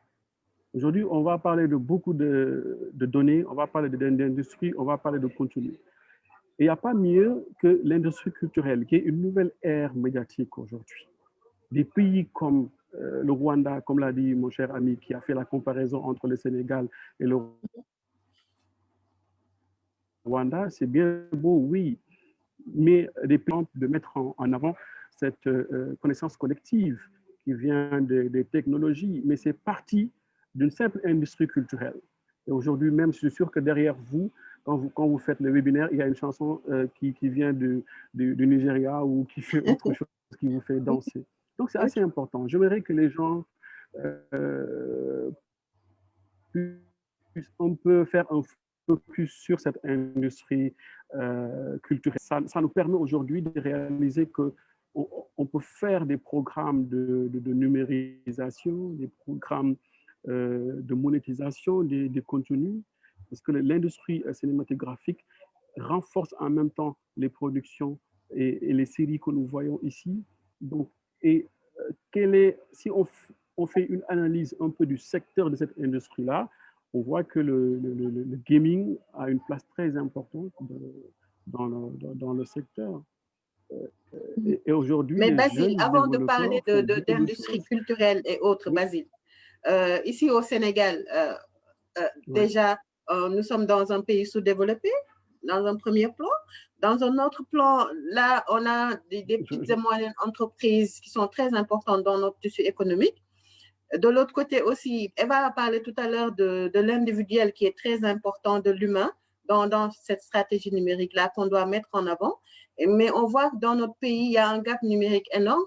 Aujourd'hui, on va parler de beaucoup de données, on va parler d'industrie, on va parler de contenu. Et il n'y a pas mieux que l'industrie culturelle, qui est une nouvelle ère médiatique aujourd'hui. Des pays comme le Rwanda, comme l'a dit mon cher ami, qui a fait la comparaison entre le Sénégal et le Rwanda, c'est bien beau, oui, mais des pays de mettre en avant cette connaissance collective qui vient des technologies, mais c'est parti d'une simple industrie culturelle. Et aujourd'hui même, je suis sûr que derrière vous, quand vous faites le webinaire, il y a une chanson qui vient du Nigeria ou qui fait autre chose, qui vous fait danser. Donc, c'est assez important. J'aimerais que les gens puissent un peu faire un focus sur cette industrie culturelle. Ça nous permet aujourd'hui de réaliser qu'on peut faire des programmes de numérisation, des programmes de monétisation des contenus, parce que l'industrie cinématographique renforce en même temps les productions et les séries que nous voyons ici. Donc, et si on fait une analyse un peu du secteur de cette industrie-là, on voit que le gaming a une place très importante dans le secteur. Et aujourd'hui, Mais les Basile, jeunes avant de parler développeurs font beaucoup de d'industrie choses. culturelle et autres, Oui. Basile, ici au Sénégal, déjà, nous sommes dans un pays sous-développé, dans un premier plan. Dans un autre plan, là, on a des petites et moyennes entreprises qui sont très importantes dans notre tissu économique. De l'autre côté aussi, Eva a parlé tout à l'heure de l'individuel qui est très important, de l'humain, dans cette stratégie numérique-là qu'on doit mettre en avant. Mais on voit que dans notre pays, il y a un gap numérique énorme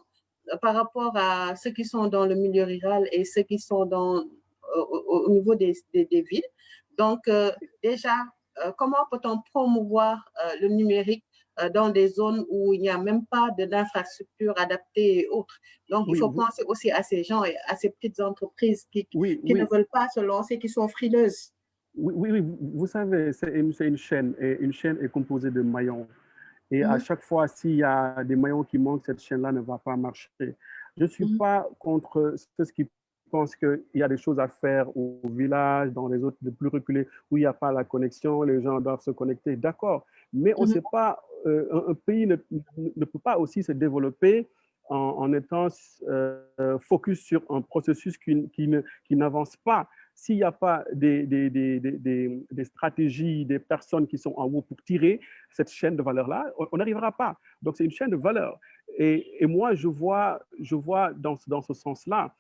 par rapport à ceux qui sont dans le milieu rural et ceux qui sont au niveau des villes. Donc, déjà, comment peut-on promouvoir le numérique dans des zones où il n'y a même pas d'infrastructures adaptées et autres? Donc, il faut penser aussi à ces gens et à ces petites entreprises qui ne veulent pas se lancer, qui sont frileuses. Oui, vous savez, c'est une chaîne, et une chaîne est composée de maillons. Et à chaque fois, s'il y a des maillons qui manquent, cette chaîne-là ne va pas marcher. Je ne suis pas contre ceux qui pensent qu'il y a des choses à faire au village, dans les autres de plus reculés, où il n'y a pas la connexion, les gens doivent se connecter, d'accord. Mais on ne sait pas un pays ne peut pas aussi se développer en étant focus sur un processus qui n'avance pas. S'il n'y a pas des stratégies, des personnes qui sont en haut pour tirer cette chaîne de valeur-là, on n'arrivera pas. Donc, c'est une chaîne de valeur. Et moi, je vois dans ce sens-là,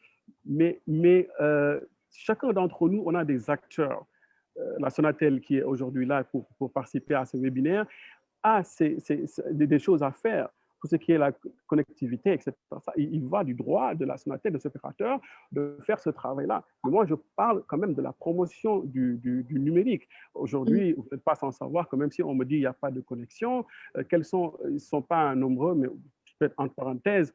mais chacun d'entre nous, on a des acteurs. La Sonatel, qui est aujourd'hui là pour participer à ce webinaire, a des choses à faire pour ce qui est la connectivité, etc. Ça, il va du droit de la Sonatel, de ce opérateur, de faire ce travail-là. Mais moi, je parle quand même de la promotion du numérique. Aujourd'hui, vous n'êtes pas sans savoir que même si on me dit qu'il n'y a pas de connexion, ils ne sont pas nombreux, mais peut-être entre parenthèses,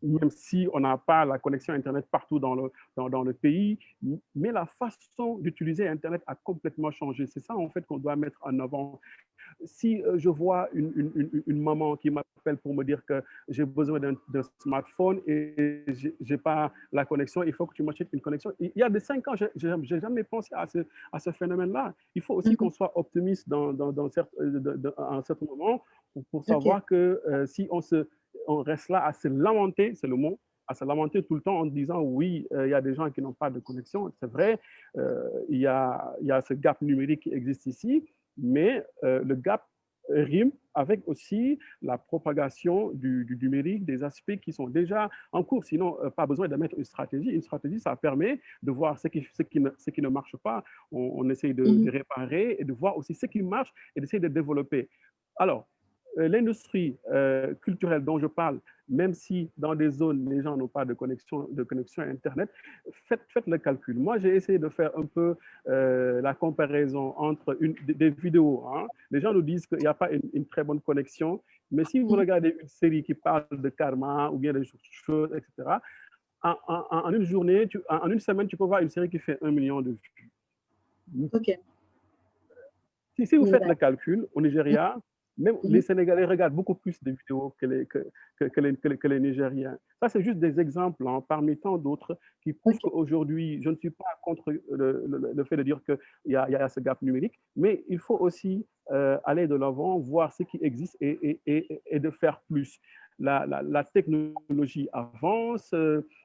même si on n'a pas la connexion Internet partout dans le pays, mais la façon d'utiliser Internet a complètement changé. C'est ça, en fait, qu'on doit mettre en avant. Si je vois une maman qui m'appelle pour me dire que j'ai besoin d'un smartphone et je n'ai pas la connexion, il faut que tu m'achètes une connexion. Il y a de 5 ans, je n'ai jamais pensé à ce phénomène-là. Il faut aussi qu'on soit optimiste à un certain moment pour savoir que si on reste là à se lamenter, c'est le mot, à se lamenter tout le temps en disant oui, il y a des gens qui n'ont pas de connexion, c'est vrai, il y a ce gap numérique qui existe ici, mais le gap rime avec aussi la propagation du numérique, des aspects qui sont déjà en cours. Sinon, pas besoin de mettre une stratégie. Une stratégie, ça permet de voir ce qui ne marche pas. On essaye de réparer et de voir aussi ce qui marche et d'essayer de développer. Alors, l'industrie culturelle dont je parle, même si dans des zones, les gens n'ont pas de connexion Internet, faites le calcul. Moi, j'ai essayé de faire un peu la comparaison entre des vidéos. Hein. Les gens nous disent qu'il n'y a pas une très bonne connexion, mais si vous regardez une série qui parle de karma ou bien des choses, etc., en une journée, en une semaine, tu peux voir une série qui fait 1 million de vues. OK. Si vous faites le calcul, au Nigeria, même les Sénégalais regardent beaucoup plus de vidéos que les Nigériens. Ça, c'est juste des exemples parmi tant d'autres qui prouvent qu'aujourd'hui, je ne suis pas contre le fait de dire qu'il y a ce gap numérique, mais il faut aussi aller de l'avant, voir ce qui existe et de faire plus. La technologie avance,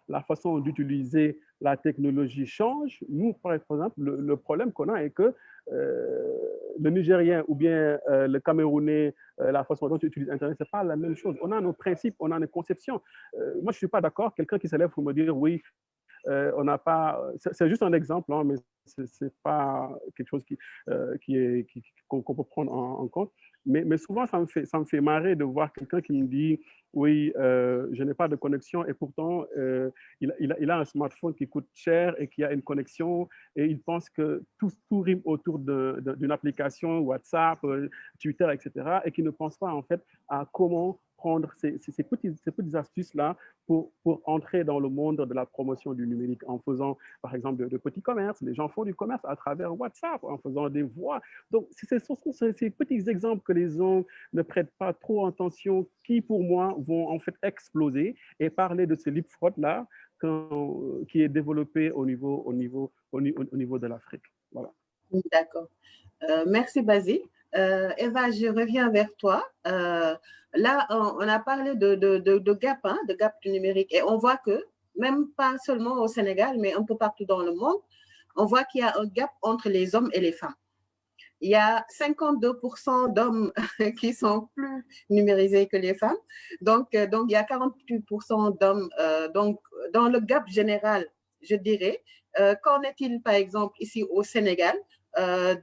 la façon d'utiliser la technologie change. Nous, par exemple, le problème qu'on a est que le Nigérien ou bien le Camerounais, la façon dont ils utilisent Internet, ce n'est pas la même chose. On a nos principes, on a nos conceptions. Moi, je ne suis pas d'accord. Quelqu'un qui se lève pour me dire oui, on n'a pas. C'est juste un exemple, hein, mais ce n'est pas quelque chose qu'on peut prendre en compte. Mais souvent, ça me fait marrer de voir quelqu'un qui me dit oui, je n'ai pas de connexion et pourtant, il a un smartphone qui coûte cher et qui a une connexion et il pense que tout rime autour d'une application, WhatsApp, Twitter, etc. et qui ne pense pas en fait à comment prendre ces petites astuces-là pour entrer dans le monde de la promotion du numérique en faisant, par exemple, de petits commerces. Les gens font du commerce à travers WhatsApp, en faisant des voix. Donc, ce sont ces petits exemples que les gens ne prêtent pas trop attention, qui, pour moi, vont en fait exploser et parler de ce leapfrog-là qui est développé au niveau de l'Afrique. Voilà. D'accord. Merci, Basile. Eva, je reviens vers toi. Là, on a parlé de gap, hein, de gap du numérique. Et on voit que, même pas seulement au Sénégal, mais un peu partout dans le monde, on voit qu'il y a un gap entre les hommes et les femmes. Il y a 52% d'hommes qui sont plus numérisés que les femmes. Donc il y a 48% d'hommes. Donc, dans le gap général, je dirais, qu'en est-il, par exemple, ici au Sénégal,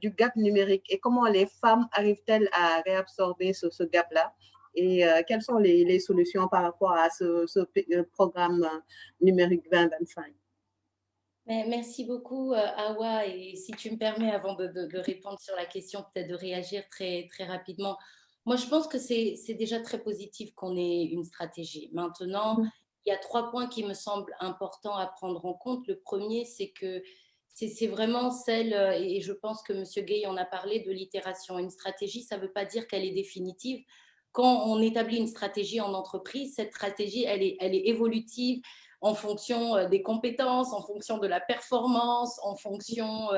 du gap numérique et comment les femmes arrivent-elles à réabsorber ce gap-là et quelles sont les solutions par rapport à ce programme numérique 2025? Merci beaucoup, Awa. Et si tu me permets, avant de répondre sur la question, peut-être de réagir très, très rapidement. Moi, je pense que c'est déjà très positif qu'on ait une stratégie. Maintenant, il y a 3 points qui me semblent importants à prendre en compte. Le premier, c'est que c'est vraiment celle, et je pense que M. Gay en a parlé, de l'itération. Une stratégie, ça ne veut pas dire qu'elle est définitive. Quand on établit une stratégie en entreprise, cette stratégie, elle est évolutive. en fonction des compétences, en fonction de la performance, en fonction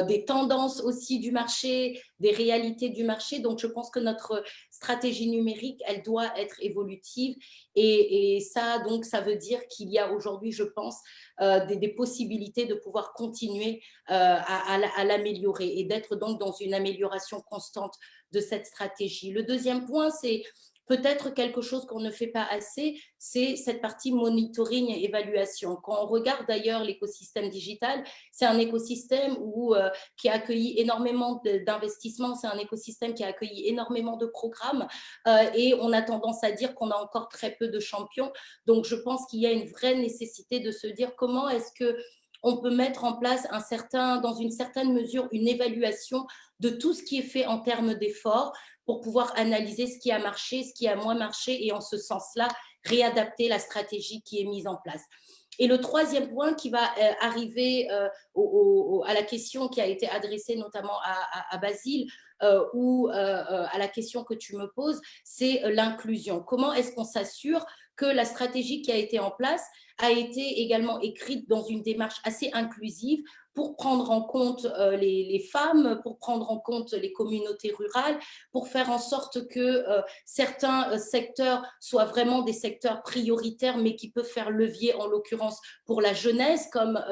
des tendances aussi du marché, des réalités du marché. Donc, je pense que notre stratégie numérique, elle doit être évolutive et ça, donc, ça veut dire qu'il y a aujourd'hui, je pense, des possibilités de pouvoir continuer à l'améliorer et d'être donc dans une amélioration constante de cette stratégie. Le deuxième point, c'est peut-être quelque chose qu'on ne fait pas assez, c'est cette partie monitoring et évaluation. Quand on regarde d'ailleurs l'écosystème digital, c'est un écosystème qui a accueilli énormément d'investissements, c'est un écosystème qui a accueilli énormément de programmes et on a tendance à dire qu'on a encore très peu de champions. Donc, je pense qu'il y a une vraie nécessité de se dire comment est-ce qu'on peut mettre en place dans une certaine mesure une évaluation de tout ce qui est fait en termes d'efforts pour pouvoir analyser ce qui a marché, ce qui a moins marché et en ce sens-là, réadapter la stratégie qui est mise en place. Et le troisième point qui va arriver à la question qui a été adressée notamment à Basile ou à la question que tu me poses, c'est l'inclusion. Comment est-ce qu'on s'assure que la stratégie qui a été en place a été également écrite dans une démarche assez inclusive pour prendre en compte les femmes, pour prendre en compte les communautés rurales, pour faire en sorte que certains secteurs soient vraiment des secteurs prioritaires, mais qui peuvent faire levier, en l'occurrence, pour la jeunesse, comme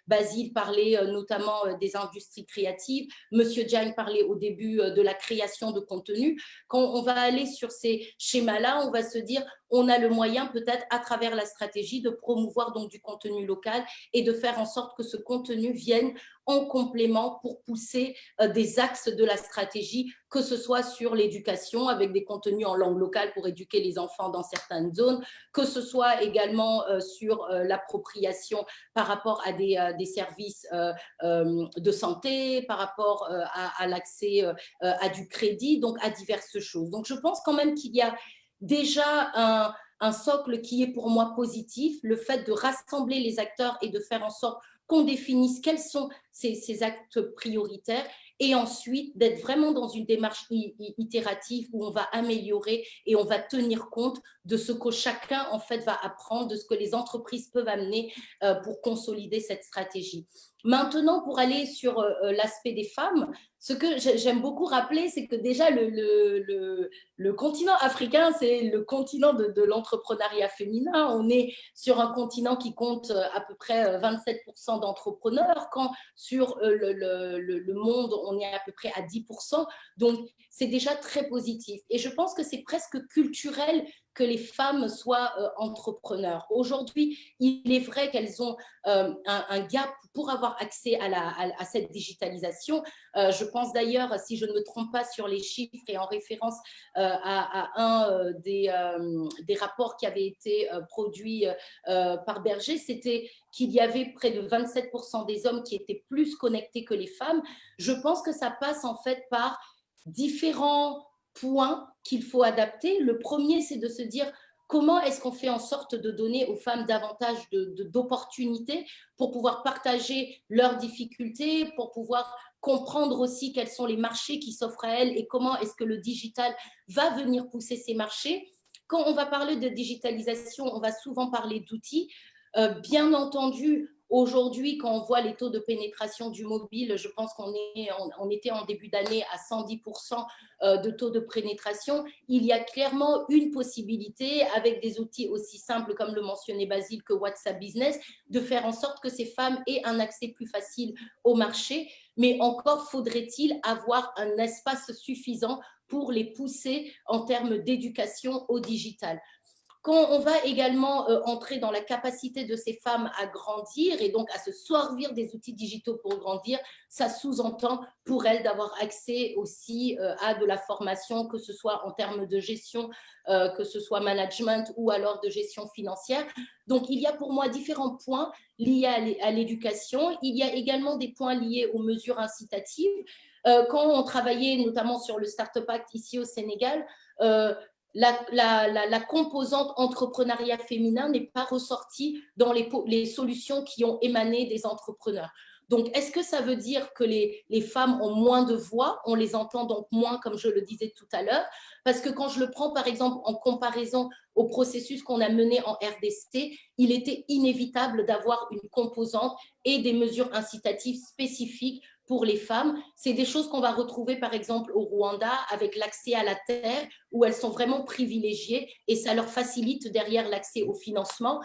Basile parlait notamment des industries créatives, Monsieur Diagne parlait au début de la création de contenu. Quand on va aller sur ces schémas-là, on va se dire, on a le moyen peut-être à travers la stratégie de promouvoir donc du contenu local et de faire en sorte que ce contenu vienne en complément pour pousser des axes de la stratégie, que ce soit sur l'éducation avec des contenus en langue locale pour éduquer les enfants dans certaines zones, que ce soit également sur l'appropriation par rapport à des services de santé, par rapport à l'accès à du crédit, donc à diverses choses. Donc je pense quand même qu'il y a déjà un socle qui est pour moi positif, le fait de rassembler les acteurs et de faire en sorte qu'on définisse quels sont ces actes prioritaires et ensuite d'être vraiment dans une démarche itérative où on va améliorer et on va tenir compte de ce que chacun en fait va apprendre, de ce que les entreprises peuvent amener pour consolider cette stratégie. Maintenant, pour aller sur l'aspect des femmes, ce que j'aime beaucoup rappeler, c'est que déjà le continent africain, c'est le continent de l'entrepreneuriat féminin. On est sur un continent qui compte à peu près 27% d'entrepreneurs, quand sur le monde, on est à peu près à 10%. Donc, c'est déjà très positif. Et je pense que c'est presque culturel que les femmes soient entrepreneurs. Aujourd'hui, il est vrai qu'elles ont un gap pour avoir accès à cette digitalisation. Je pense d'ailleurs, si je ne me trompe pas sur les chiffres et en référence à un des rapports qui avait été produit par Berger, c'était qu'il y avait près de 27% des hommes qui étaient plus connectés que les femmes. Je pense que ça passe en fait par différents points qu'il faut adapter. Le premier, c'est de se dire comment est-ce qu'on fait en sorte de donner aux femmes davantage d'opportunités pour pouvoir partager leurs difficultés, pour pouvoir comprendre aussi quels sont les marchés qui s'offrent à elles et comment est-ce que le digital va venir pousser ces marchés. Quand on va parler de digitalisation, on va souvent parler d'outils. Bien entendu, aujourd'hui, quand on voit les taux de pénétration du mobile, je pense qu'on était en début d'année à 110% de taux de pénétration. Il y a clairement une possibilité, avec des outils aussi simples, comme le mentionnait Basile, que WhatsApp Business, de faire en sorte que ces femmes aient un accès plus facile au marché. Mais encore faudrait-il avoir un espace suffisant pour les pousser en termes d'éducation au digital. Quand on va également entrer dans la capacité de ces femmes à grandir et donc à se servir des outils digitaux pour grandir, ça sous-entend pour elles d'avoir accès aussi à de la formation, que ce soit en termes de gestion, que ce soit management ou alors de gestion financière. Donc, il y a pour moi différents points liés à l'éducation. Il y a également des points liés aux mesures incitatives. Quand on travaillait notamment sur le Startup Act ici au Sénégal, la composante entrepreneuriat féminin n'est pas ressortie dans les solutions qui ont émané des entrepreneurs. Donc, est-ce que ça veut dire que les femmes ont moins de voix, on les entend donc moins, comme je le disais tout à l'heure? Parce que quand je le prends, par exemple, en comparaison au processus qu'on a mené en RDC, il était inévitable d'avoir une composante et des mesures incitatives spécifiques pour les femmes. C'est des choses qu'on va retrouver, par exemple, au Rwanda, avec l'accès à la terre, où elles sont vraiment privilégiées et ça leur facilite derrière l'accès au financement.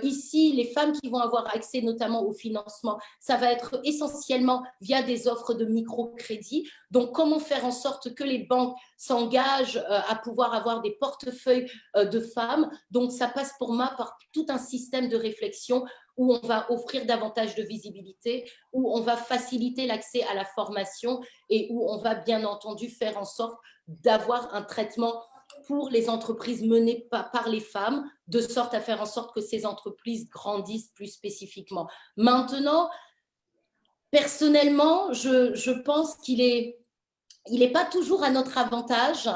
Ici, les femmes qui vont avoir accès notamment au financement, ça va être essentiellement via des offres de microcrédit. Donc, comment faire en sorte que les banques s'engagent à pouvoir avoir des portefeuilles de femmes? Donc, ça passe pour moi par tout un système de réflexion où on va offrir davantage de visibilité, où on va faciliter l'accès à la formation et où on va bien entendu faire en sorte d'avoir un traitement pour les entreprises menées par les femmes, de sorte à faire en sorte que ces entreprises grandissent plus spécifiquement. Maintenant, personnellement, je pense qu'il n'est pas toujours à notre avantage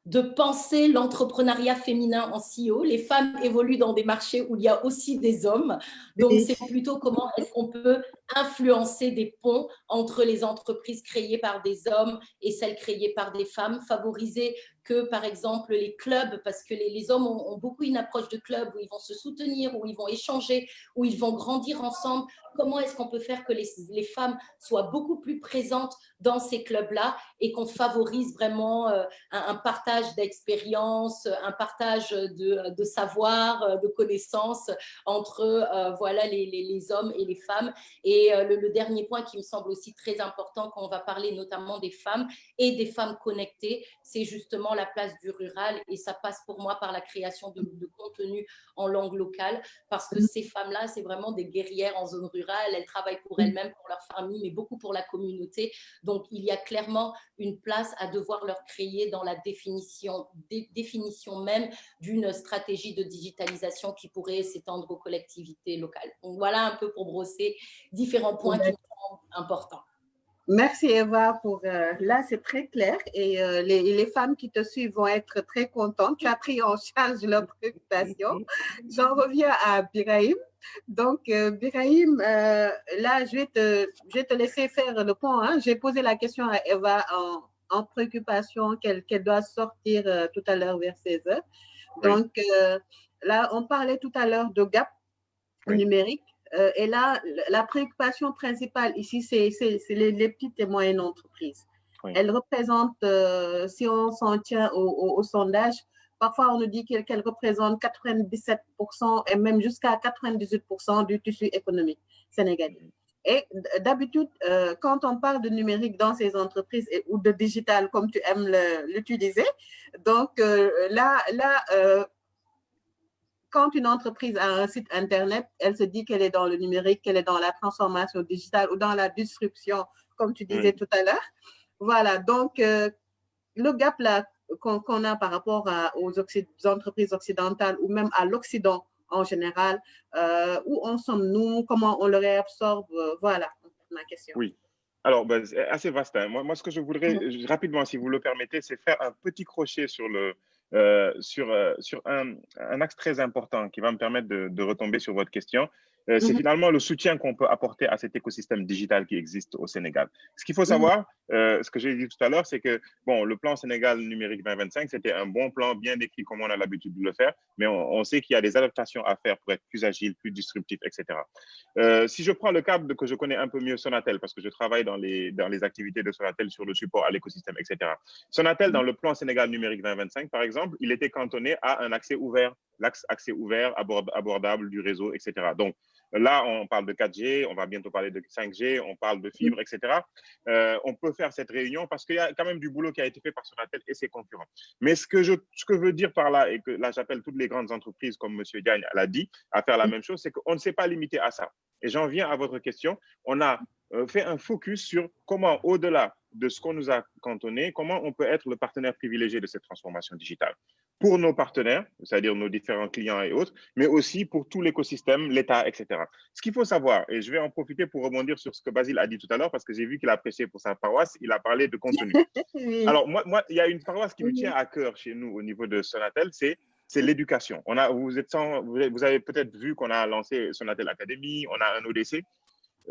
de penser l'entrepreneuriat féminin en CEO. Les femmes évoluent dans des marchés où il y a aussi des hommes. Donc, c'est plutôt comment est-ce qu'on peut influencer des ponts entre les entreprises créées par des hommes et celles créées par des femmes, favoriser que, par exemple, les clubs, parce que les hommes ont beaucoup une approche de club où ils vont se soutenir, où ils vont échanger, où ils vont grandir ensemble. Comment est-ce qu'on peut faire que les femmes soient beaucoup plus présentes dans ces clubs-là et qu'on favorise vraiment un partage d'expérience, un partage de savoir, de connaissances entre voilà, les hommes et les femmes. Et le dernier point qui me semble aussi très important quand on va parler notamment des femmes et des femmes connectées, c'est justement la place du rural et ça passe pour moi par la création de contenu en langue locale parce que ces femmes-là, c'est vraiment des guerrières en zone rurale, elles travaillent pour elles-mêmes, pour leur famille, mais beaucoup pour la communauté. Donc, il y a clairement une place à devoir leur créer dans la définition même d'une stratégie de digitalisation qui pourrait s'étendre aux collectivités locales. Donc, voilà un peu pour brosser différents points qui me semblent importants. Merci Eva pour là c'est très clair et les femmes qui te suivent vont être très contentes. Tu as pris en charge leur préoccupation. J'en reviens à Birahim. Donc Birahim, là je vais te laisser faire le point. Hein. J'ai posé la question à Eva en préoccupation qu'elle doit sortir tout à l'heure vers 16h. Donc là on parlait tout à l'heure de gap numérique. Et là, la préoccupation principale ici, c'est les petites et moyennes entreprises. Oui. Elles représentent, si on s'en tient au sondage, parfois on nous dit qu'elles représentent 97% et même jusqu'à 98% du tissu économique sénégalais. Et d'habitude, quand on parle de numérique dans ces entreprises ou de digital, comme tu aimes l'utiliser, donc quand une entreprise a un site Internet, elle se dit qu'elle est dans le numérique, qu'elle est dans la transformation digitale ou dans la disruption, comme tu disais tout à l'heure. Voilà, donc le gap là qu'on a par rapport aux entreprises occidentales ou même à l'Occident en général, où en sommes-nous, comment on le réabsorbe, voilà ma question. Oui. Alors, c'est assez vaste. Hein. Moi, ce que je voudrais rapidement, si vous le permettez, c'est faire un petit crochet sur un axe très important qui va me permettre de retomber sur votre question. C'est finalement le soutien qu'on peut apporter à cet écosystème digital qui existe au Sénégal. Ce qu'il faut savoir, ce que j'ai dit tout à l'heure, c'est que bon, le plan Sénégal numérique 2025, c'était un bon plan bien écrit comme on a l'habitude de le faire, mais on sait qu'il y a des adaptations à faire pour être plus agile, plus disruptif, etc. Si je prends le cadre que je connais un peu mieux Sonatel, parce que je travaille dans les activités de Sonatel sur le support à l'écosystème, etc. Sonatel, dans le plan Sénégal numérique 2025, par exemple, il était cantonné à un accès ouvert, l'axe accès ouvert, abordable du réseau, etc. Donc, là, on parle de 4G, on va bientôt parler de 5G, on parle de fibre, etc. On peut faire cette réunion parce qu'il y a quand même du boulot qui a été fait par Sonatel et ses concurrents. Mais ce que je veux dire par là, et que là, j'appelle toutes les grandes entreprises, comme M. Diagne l'a dit, à faire la même chose, c'est qu'on ne s'est pas limité à ça. Et j'en viens à votre question. On a fait un focus sur comment, au-delà de ce qu'on nous a cantonné, comment on peut être le partenaire privilégié de cette transformation digitale pour nos partenaires, c'est-à-dire nos différents clients et autres, mais aussi pour tout l'écosystème, l'État, etc. Ce qu'il faut savoir, et je vais en profiter pour rebondir sur ce que Basile a dit tout à l'heure, parce que j'ai vu qu'il a prêché pour sa paroisse, il a parlé de contenu. Oui. Alors, moi, il y a une paroisse qui me tient à cœur chez nous au niveau de Sonatel, c'est l'éducation. Vous avez peut-être vu qu'on a lancé Sonatel Academy, on a un ODC.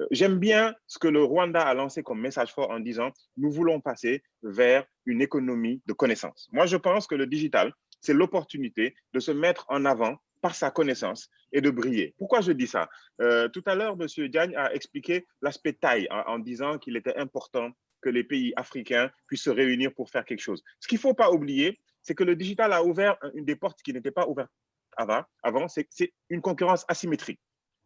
J'aime bien ce que le Rwanda a lancé comme message fort en disant « Nous voulons passer vers une économie de connaissances ». Moi, je pense que le digital, c'est l'opportunité de se mettre en avant par sa connaissance et de briller. Pourquoi je dis ça? Tout à l'heure, M. Diagne a expliqué l'aspect taille en disant qu'il était important que les pays africains puissent se réunir pour faire quelque chose. Ce qu'il ne faut pas oublier, c'est que le digital a ouvert une des portes qui n'étaient pas ouvertes avant, c'est une concurrence asymétrique.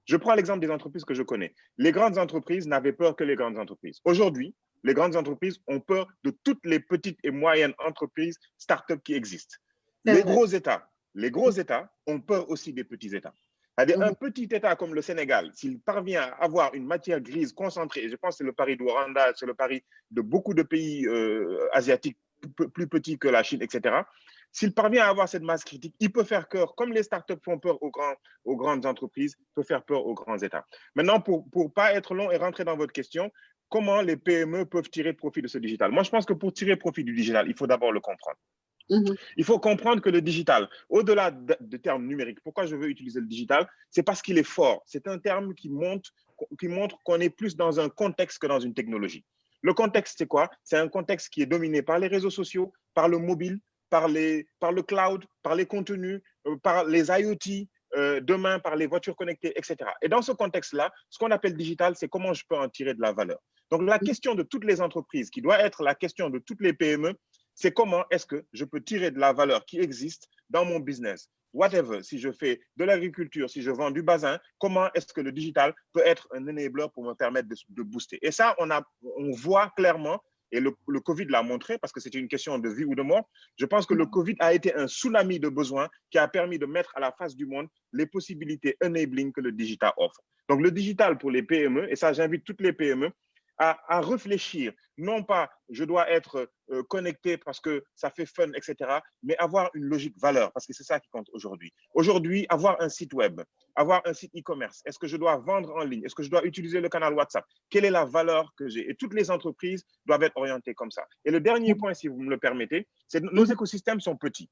Je prends l'exemple des entreprises que je connais. Les grandes entreprises n'avaient peur que les grandes entreprises. Aujourd'hui, les grandes entreprises ont peur de toutes les petites et moyennes entreprises, start-up qui existent. Les gros États ont peur aussi des petits États. C'est-à-dire un petit État comme le Sénégal, s'il parvient à avoir une matière grise concentrée, et je pense que c'est le pari du Rwanda, c'est le pari de beaucoup de pays asiatiques plus petits que la Chine, etc., s'il parvient à avoir cette masse critique, il peut faire peur, comme les startups font peur aux grandes entreprises, peut faire peur aux grands États. Maintenant, pour ne pas être long et rentrer dans votre question, comment les PME peuvent tirer profit de ce digital? Moi, je pense que pour tirer profit du digital, il faut d'abord le comprendre. Il faut comprendre que le digital, au-delà de termes numériques, pourquoi je veux utiliser le digital? C'est parce qu'il est fort. C'est un terme qui montre qu'on est plus dans un contexte que dans une technologie. Le contexte, c'est quoi? C'est un contexte qui est dominé par les réseaux sociaux, par le mobile, par le cloud, par les contenus, par les IoT, demain par les voitures connectées, etc. Et dans ce contexte-là, ce qu'on appelle digital, c'est comment je peux en tirer de la valeur. Donc, la question de toutes les entreprises, qui doit être la question de toutes les PME, c'est comment est-ce que je peux tirer de la valeur qui existe dans mon business. Whatever, si je fais de l'agriculture, si je vends du bazin, comment est-ce que le digital peut être un enabler pour me permettre de booster. Et ça, on voit clairement, et le Covid l'a montré, parce que c'était une question de vie ou de mort. Je pense que le Covid a été un tsunami de besoins qui a permis de mettre à la face du monde les possibilités enabling que le digital offre. Donc, le digital pour les PME, et ça, j'invite toutes les PME, à réfléchir, non pas je dois être connecté parce que ça fait fun, etc., mais avoir une logique valeur, parce que c'est ça qui compte aujourd'hui. Aujourd'hui, avoir un site web, avoir un site e-commerce, est-ce que je dois vendre en ligne? Est-ce que je dois utiliser le canal WhatsApp? Quelle est la valeur que j'ai? Et toutes les entreprises doivent être orientées comme ça. Et le dernier point, si vous me le permettez, c'est que nos écosystèmes sont petits.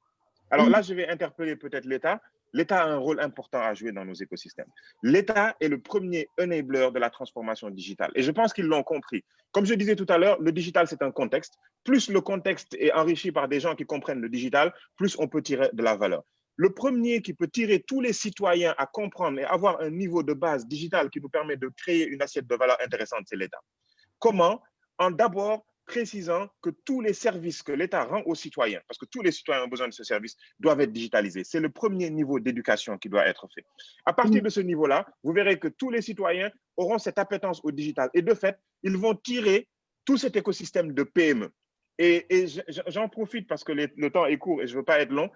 Alors là, je vais interpeller peut-être l'État. L'État a un rôle important à jouer dans nos écosystèmes. L'État est le premier enabler de la transformation digitale. Et je pense qu'ils l'ont compris. Comme je disais tout à l'heure, le digital, c'est un contexte. Plus le contexte est enrichi par des gens qui comprennent le digital, plus on peut tirer de la valeur. Le premier qui peut tirer tous les citoyens à comprendre et avoir un niveau de base digital qui nous permet de créer une assiette de valeur intéressante, c'est l'État. Comment? En d'abord précisant que tous les services que l'État rend aux citoyens, parce que tous les citoyens ont besoin de ce service, doivent être digitalisés. C'est le premier niveau d'éducation qui doit être fait. À partir de ce niveau-là, vous verrez que tous les citoyens auront cette appétence au digital. Et de fait, ils vont tirer tout cet écosystème de PME. Et j'en profite parce que le temps est court et je ne veux pas être long.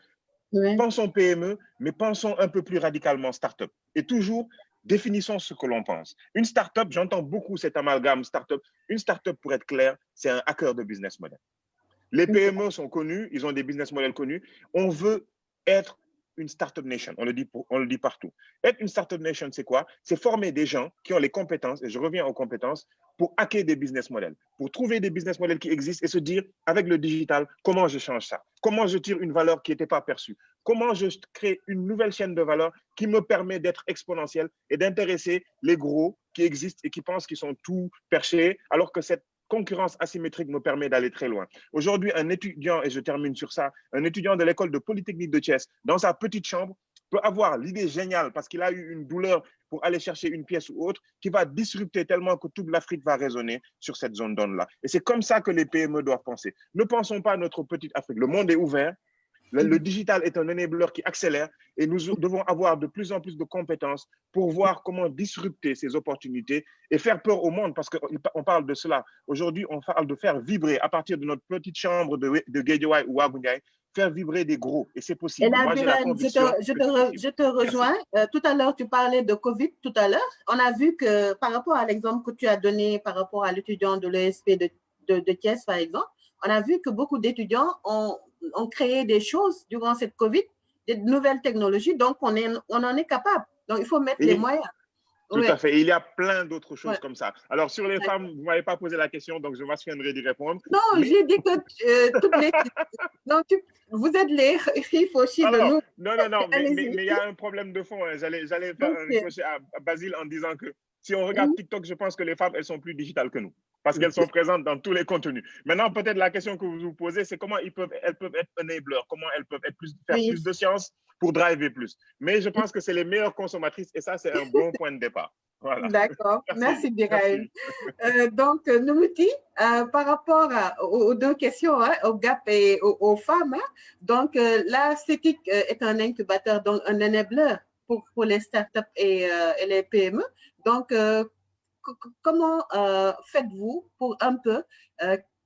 Ouais. Pensons PME, mais pensons un peu plus radicalement start-up. Et toujours, définissons ce que l'on pense. Une start-up, j'entends beaucoup cet amalgame start-up. Une start-up, pour être clair, c'est un hacker de business model. Les PME sont connus, ils ont des business models connus. On veut être une start-up nation, on le dit partout. Être une start-up nation, c'est quoi? C'est former des gens qui ont les compétences, et je reviens aux compétences, pour hacker des business models, pour trouver des business models qui existent et se dire, avec le digital, comment je change ça? Comment je tire une valeur qui n'était pas perçue? Comment je crée une nouvelle chaîne de valeur qui me permet d'être exponentielle et d'intéresser les gros qui existent et qui pensent qu'ils sont tout perchés, alors que cette concurrence asymétrique me permet d'aller très loin. Aujourd'hui, un étudiant, et je termine sur ça, un étudiant de l'école de Polytechnique de Thiès, dans sa petite chambre, peut avoir l'idée géniale parce qu'il a eu une douleur pour aller chercher une pièce ou autre qui va disrupter tellement que toute l'Afrique va résonner sur cette zone d'onde-là. Et c'est comme ça que les PME doivent penser. Ne pensons pas à notre petite Afrique. Le monde est ouvert. Le digital est un enabler qui accélère et nous devons avoir de plus en plus de compétences pour voir comment disrupter ces opportunités et faire peur au monde parce qu'on parle de cela. Aujourd'hui, on parle de faire vibrer à partir de notre petite chambre de Guédiawaye ou Ouargoudiaye, faire vibrer des gros et c'est possible. Et là, je te rejoins. Tout à l'heure, tu parlais de Covid tout à l'heure. On a vu que par rapport à l'exemple que tu as donné par rapport à l'étudiant de l'ESP de Thiès, par exemple, on a vu que beaucoup d'étudiants ont créé des choses durant cette Covid, des nouvelles technologies, donc on en est capable. Donc, il faut mettre les moyens. Tout à fait. Et il y a plein d'autres choses comme ça. Alors, sur les femmes, vous ne m'avez pas posé la question, donc je m'abstiendrai d'y répondre. Non, j'ai dit que toutes les... non, vous êtes les Rifoshi de nous. Non, mais il y a un problème de fond. Hein. J'allais faire un ricochet à Basile en disant que Si on regarde TikTok, je pense que les femmes, elles sont plus digitales que nous parce qu'elles sont présentes dans tous les contenus. Maintenant, peut-être la question que vous vous posez, c'est comment elles peuvent être enablers, comment elles peuvent être faire plus de science pour driver plus. Mais je pense que c'est les meilleures consommatrices et ça, c'est un bon point de départ. Voilà. D'accord, merci Birahim. Donc, Nourouti, par rapport aux deux questions, hein, au GAP et aux femmes, hein, donc la CETIC est un incubateur, donc un enabler pour les startups et les PME. Donc, comment faites-vous pour un peu,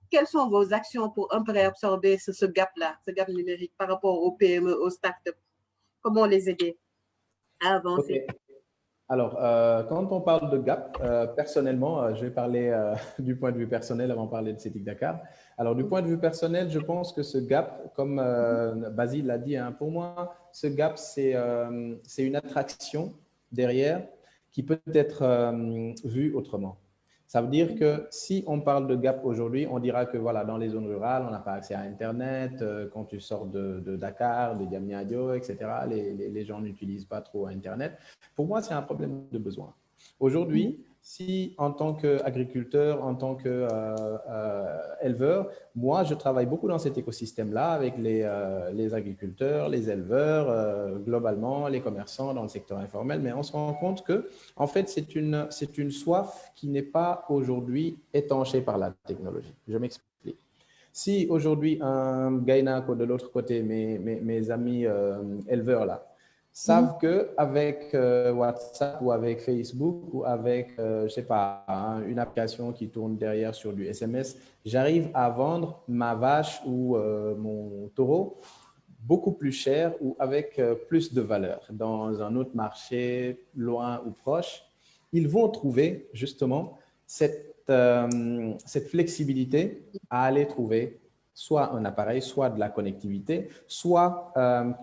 quelles sont vos actions pour un peu réabsorber ce gap-là, ce gap numérique par rapport aux PME, aux startups? Comment les aider à avancer? Okay. Alors, quand on parle de gap, personnellement, je vais parler du point de vue personnel avant de parler de CETIC Dakar. Alors, du point de vue personnel, je pense que ce gap, comme Basile l'a dit, hein, pour moi, ce gap, c'est une attraction derrière qui peut être vue autrement. Ça veut dire que si on parle de gap aujourd'hui, on dira que voilà, dans les zones rurales, on n'a pas accès à Internet. Quand tu sors de Dakar, de Diamniadio, etc., les gens n'utilisent pas trop Internet. Pour moi, c'est un problème de besoin. Aujourd'hui, si en tant qu'agriculteur, en tant qu'éleveur, moi, je travaille beaucoup dans cet écosystème-là avec les agriculteurs, les éleveurs, globalement, les commerçants dans le secteur informel, mais on se rend compte que, en fait, c'est une soif qui n'est pas aujourd'hui étanchée par la technologie. Je m'explique. Si aujourd'hui, un Gaïnak de l'autre côté, mes amis éleveurs là, savent qu'avec WhatsApp ou avec Facebook ou avec, je ne sais pas, hein, une application qui tourne derrière sur du SMS, j'arrive à vendre ma vache ou mon taureau beaucoup plus cher ou avec plus de valeur dans un autre marché, loin ou proche. Ils vont trouver justement cette flexibilité à aller trouver soit un appareil, soit de la connectivité, soit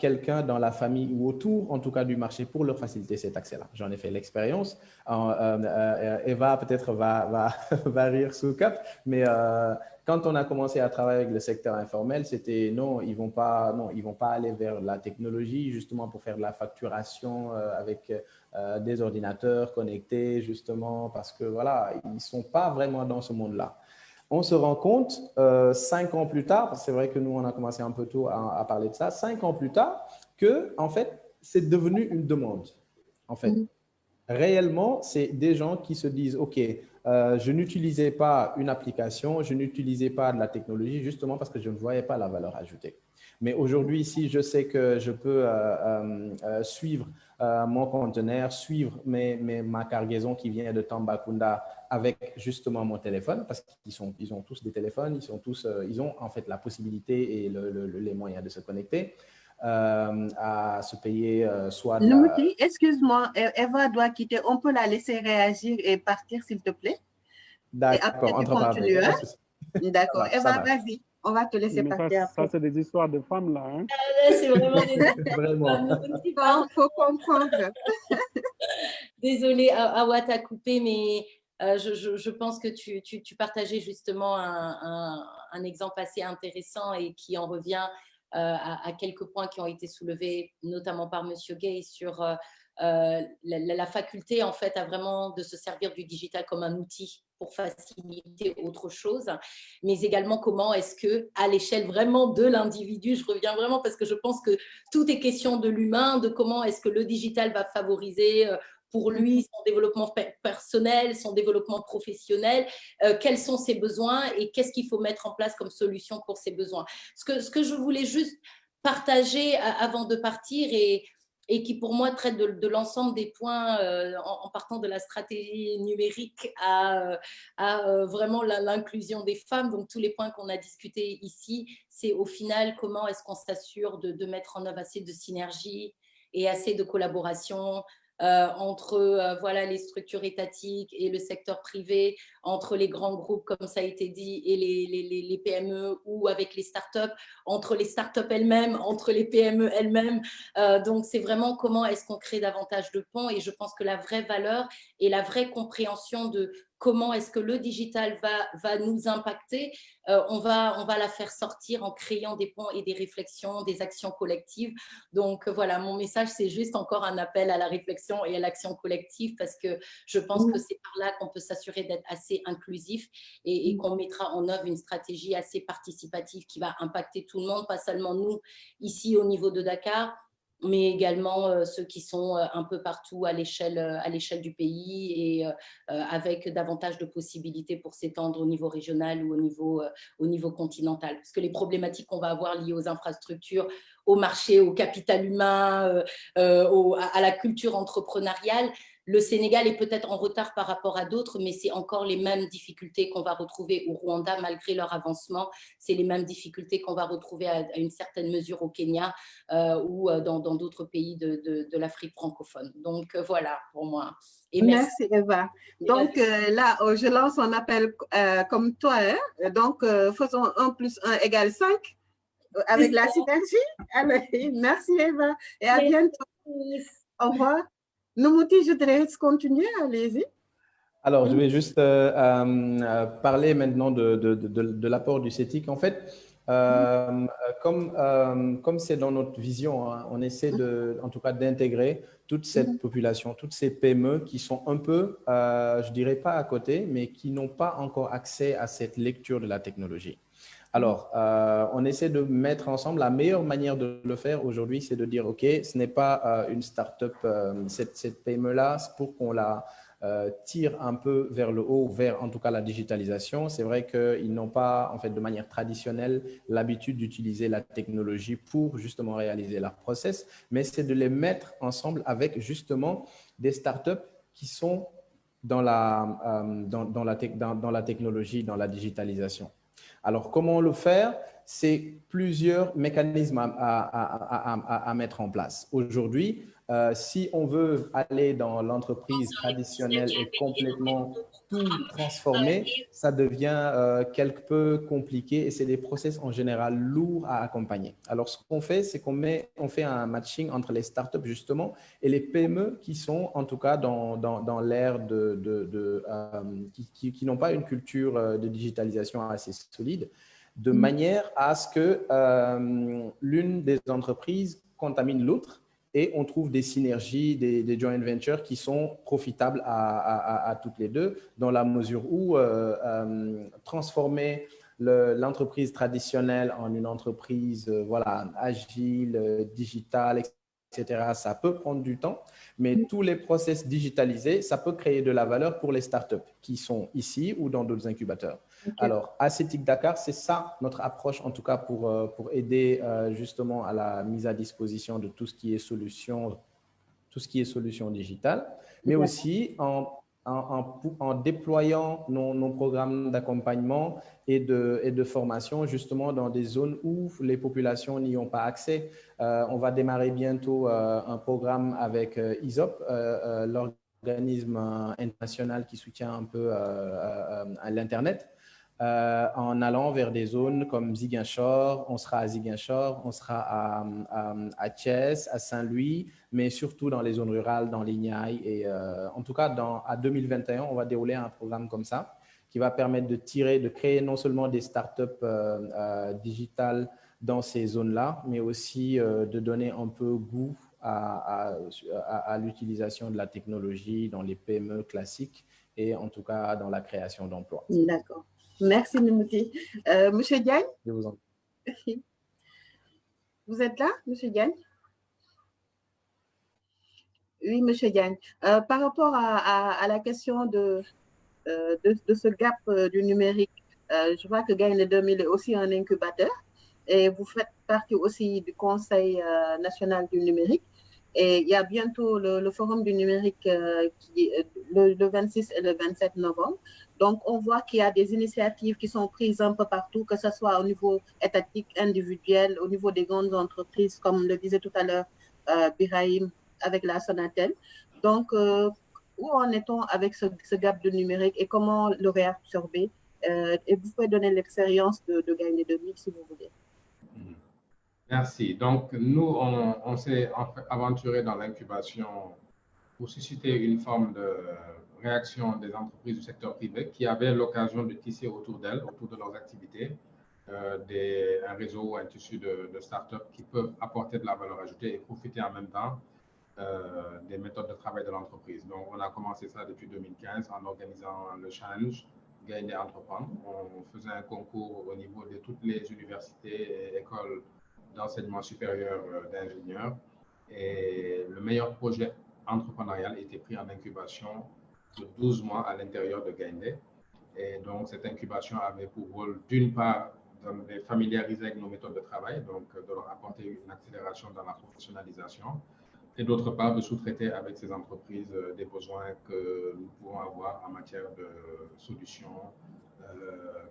quelqu'un dans la famille ou autour, en tout cas du marché, pour leur faciliter cet accès-là. J'en ai fait l'expérience. Eva peut-être va rire sous cap, mais quand on a commencé à travailler avec le secteur informel, c'était non, ils vont pas aller vers la technologie justement pour faire de la facturation avec des ordinateurs connectés justement parce que voilà, ils sont pas vraiment dans ce monde-là. On se rend compte 5 ans plus tard, parce que c'est vrai que nous, on a commencé un peu tôt à parler de ça, 5 ans plus tard, que en fait, c'est devenu une demande. En fait, réellement, c'est des gens qui se disent, OK, je n'utilisais pas une application, je n'utilisais pas de la technologie justement parce que je ne voyais pas la valeur ajoutée. Mais aujourd'hui, si je sais que je peux suivre mon conteneur, suivre ma cargaison qui vient de Tambacounda avec justement mon téléphone, parce qu'ils ont tous des téléphones, ils ont en fait la possibilité et les moyens de se connecter, à se payer soit… Nourouti, excuse-moi, Eva doit quitter. On peut la laisser réagir et partir, s'il te plaît? D'accord, entre parenthèses. D'accord. Eva, vas-y, on va te laisser partir après. Ça, c'est des histoires de femmes, là. Hein? C'est vraiment des Vraiment. Il faut comprendre. Désolée, Awa t'a coupé, mais je pense que tu partageais justement un exemple assez intéressant et qui en revient à quelques points qui ont été soulevés, notamment par Monsieur Gay, sur la faculté en fait à vraiment de se servir du digital comme un outil pour faciliter autre chose, mais également comment est-ce que à l'échelle vraiment de l'individu, je reviens vraiment parce que je pense que tout est question de l'humain, de comment est-ce que le digital va favoriser pour lui son développement personnel, son développement professionnel, quels sont ses besoins et qu'est-ce qu'il faut mettre en place comme solution pour ses besoins. Ce que je voulais juste partager avant de partir et qui pour moi traite de l'ensemble des points en partant de la stratégie numérique à vraiment l'inclusion des femmes, donc tous les points qu'on a discutés ici, c'est au final comment est-ce qu'on s'assure de mettre en œuvre assez de synergie et assez de collaboration entre voilà, les structures étatiques et le secteur privé, entre les grands groupes, comme ça a été dit, et les PME ou avec les startups, entre les startups elles-mêmes, entre les PME elles-mêmes. Donc, c'est vraiment comment est-ce qu'on crée davantage de ponts et je pense que la vraie valeur et la vraie compréhension de comment est-ce que le digital va nous impacter, on va la faire sortir en créant des ponts et des réflexions, des actions collectives. Donc voilà, mon message, c'est juste encore un appel à la réflexion et à l'action collective, parce que je pense que c'est par là qu'on peut s'assurer d'être assez inclusif et qu'on mettra en œuvre une stratégie assez participative qui va impacter tout le monde, pas seulement nous ici au niveau de Dakar, mais également ceux qui sont un peu partout à l'échelle du pays, et avec davantage de possibilités pour s'étendre au niveau régional ou au niveau continental. Parce que les problématiques qu'on va avoir liées aux infrastructures, au marché, au capital humain, à la culture entrepreneuriale, le Sénégal est peut-être en retard par rapport à d'autres, mais c'est encore les mêmes difficultés qu'on va retrouver au Rwanda malgré leur avancement. C'est les mêmes difficultés qu'on va retrouver à une certaine mesure au Kenya ou dans d'autres pays de l'Afrique francophone. Donc voilà pour moi. Et merci Eva. Donc là, je lance un appel comme toi. Hein? Donc faisons 1 + 1 = 5 avec la synergie. Allez, merci Eva et à bientôt. Au revoir. Noumouti, je te laisse continuer, allez-y. Alors, je vais juste parler maintenant de l'apport du CETIC. En fait, comme c'est dans notre vision, hein, on essaie en tout cas d'intégrer toute cette population, toutes ces PME qui sont un peu, je dirais pas à côté, mais qui n'ont pas encore accès à cette lecture de la technologie. Alors, on essaie de mettre ensemble la meilleure manière de le faire aujourd'hui, c'est de dire, OK, ce n'est pas une start-up, cette PME-là, pour qu'on la tire un peu vers le haut, vers en tout cas la digitalisation. C'est vrai qu'ils n'ont pas, en fait, de manière traditionnelle, l'habitude d'utiliser la technologie pour justement réaliser leur process, mais c'est de les mettre ensemble avec justement des start-up qui sont dans la technologie, dans la digitalisation. Alors, comment le faire? C'est plusieurs mécanismes à mettre en place. Aujourd'hui, si on veut aller dans l'entreprise traditionnelle et complètement tout transformer, ça devient quelque peu compliqué et c'est des process en général lourds à accompagner. Alors, ce qu'on fait, c'est on fait un matching entre les startups justement et les PME qui sont en tout cas dans l'ère qui n'ont pas une culture de digitalisation assez solide, de manière à ce que l'une des entreprises contamine l'autre et on trouve des synergies, des joint ventures qui sont profitables à toutes les deux, dans la mesure où transformer l'entreprise traditionnelle en une entreprise voilà, agile, digitale, etc., ça peut prendre du temps, mais tous les process digitalisés, ça peut créer de la valeur pour les startups qui sont ici ou dans d'autres incubateurs. Okay. Alors, à CETIC Dakar, c'est ça notre approche, en tout cas pour aider justement à la mise à disposition de tout ce qui est solution digitale, mais aussi en déployant nos programmes d'accompagnement et de formation justement dans des zones où les populations n'y ont pas accès. On va démarrer bientôt un programme avec ISOP, l'organisme international qui soutient un peu à l'Internet. En allant vers des zones comme Ziguinchor, on sera à Ziguinchor, on sera à Thiès, à Saint-Louis, mais surtout dans les zones rurales, dans l'Ignay. Et en tout cas, à 2021, on va dérouler un programme comme ça qui va permettre de créer non seulement des startups digitales dans ces zones-là, mais aussi de donner un peu goût à l'utilisation de la technologie dans les PME classiques et en tout cas dans la création d'emplois. D'accord. Merci, Noumouti. Monsieur Diagne? Je vous en prie. Vous êtes là, Monsieur Diagne? Oui, Monsieur Diagne. Par rapport à la question de ce gap du numérique, je vois que Gaïndé 2000 est aussi un incubateur et vous faites partie aussi du Conseil national du numérique. Et il y a bientôt le forum du numérique qui est le 26 et le 27 novembre. Donc, on voit qu'il y a des initiatives qui sont prises un peu partout, que ce soit au niveau étatique, individuel, au niveau des grandes entreprises, comme le disait tout à l'heure Birahim avec la Sonatel. Donc, où en est-on avec ce gap de numérique et comment le réabsorber? Et vous pouvez donner l'expérience de Gaïndé 2000 si vous voulez. Merci. Donc, nous, on s'est aventuré dans l'incubation pour susciter une forme réaction des entreprises du secteur privé qui avaient l'occasion de tisser autour d'elles, autour de leurs activités, un réseau ou un tissu de start-up qui peuvent apporter de la valeur ajoutée et profiter en même temps des méthodes de travail de l'entreprise. Donc, on a commencé ça depuis 2015 en organisant le challenge Gaindé Entreprendre. On faisait un concours au niveau de toutes les universités et écoles d'enseignement supérieur d'ingénieurs. Et le meilleur projet entrepreneurial était pris en incubation de 12 mois à l'intérieur de Gaindé. Et donc, cette incubation avait pour rôle, d'une part, de les familiariser avec nos méthodes de travail, donc de leur apporter une accélération dans la professionnalisation, et d'autre part, de sous-traiter avec ces entreprises des besoins que nous pouvons avoir en matière de solutions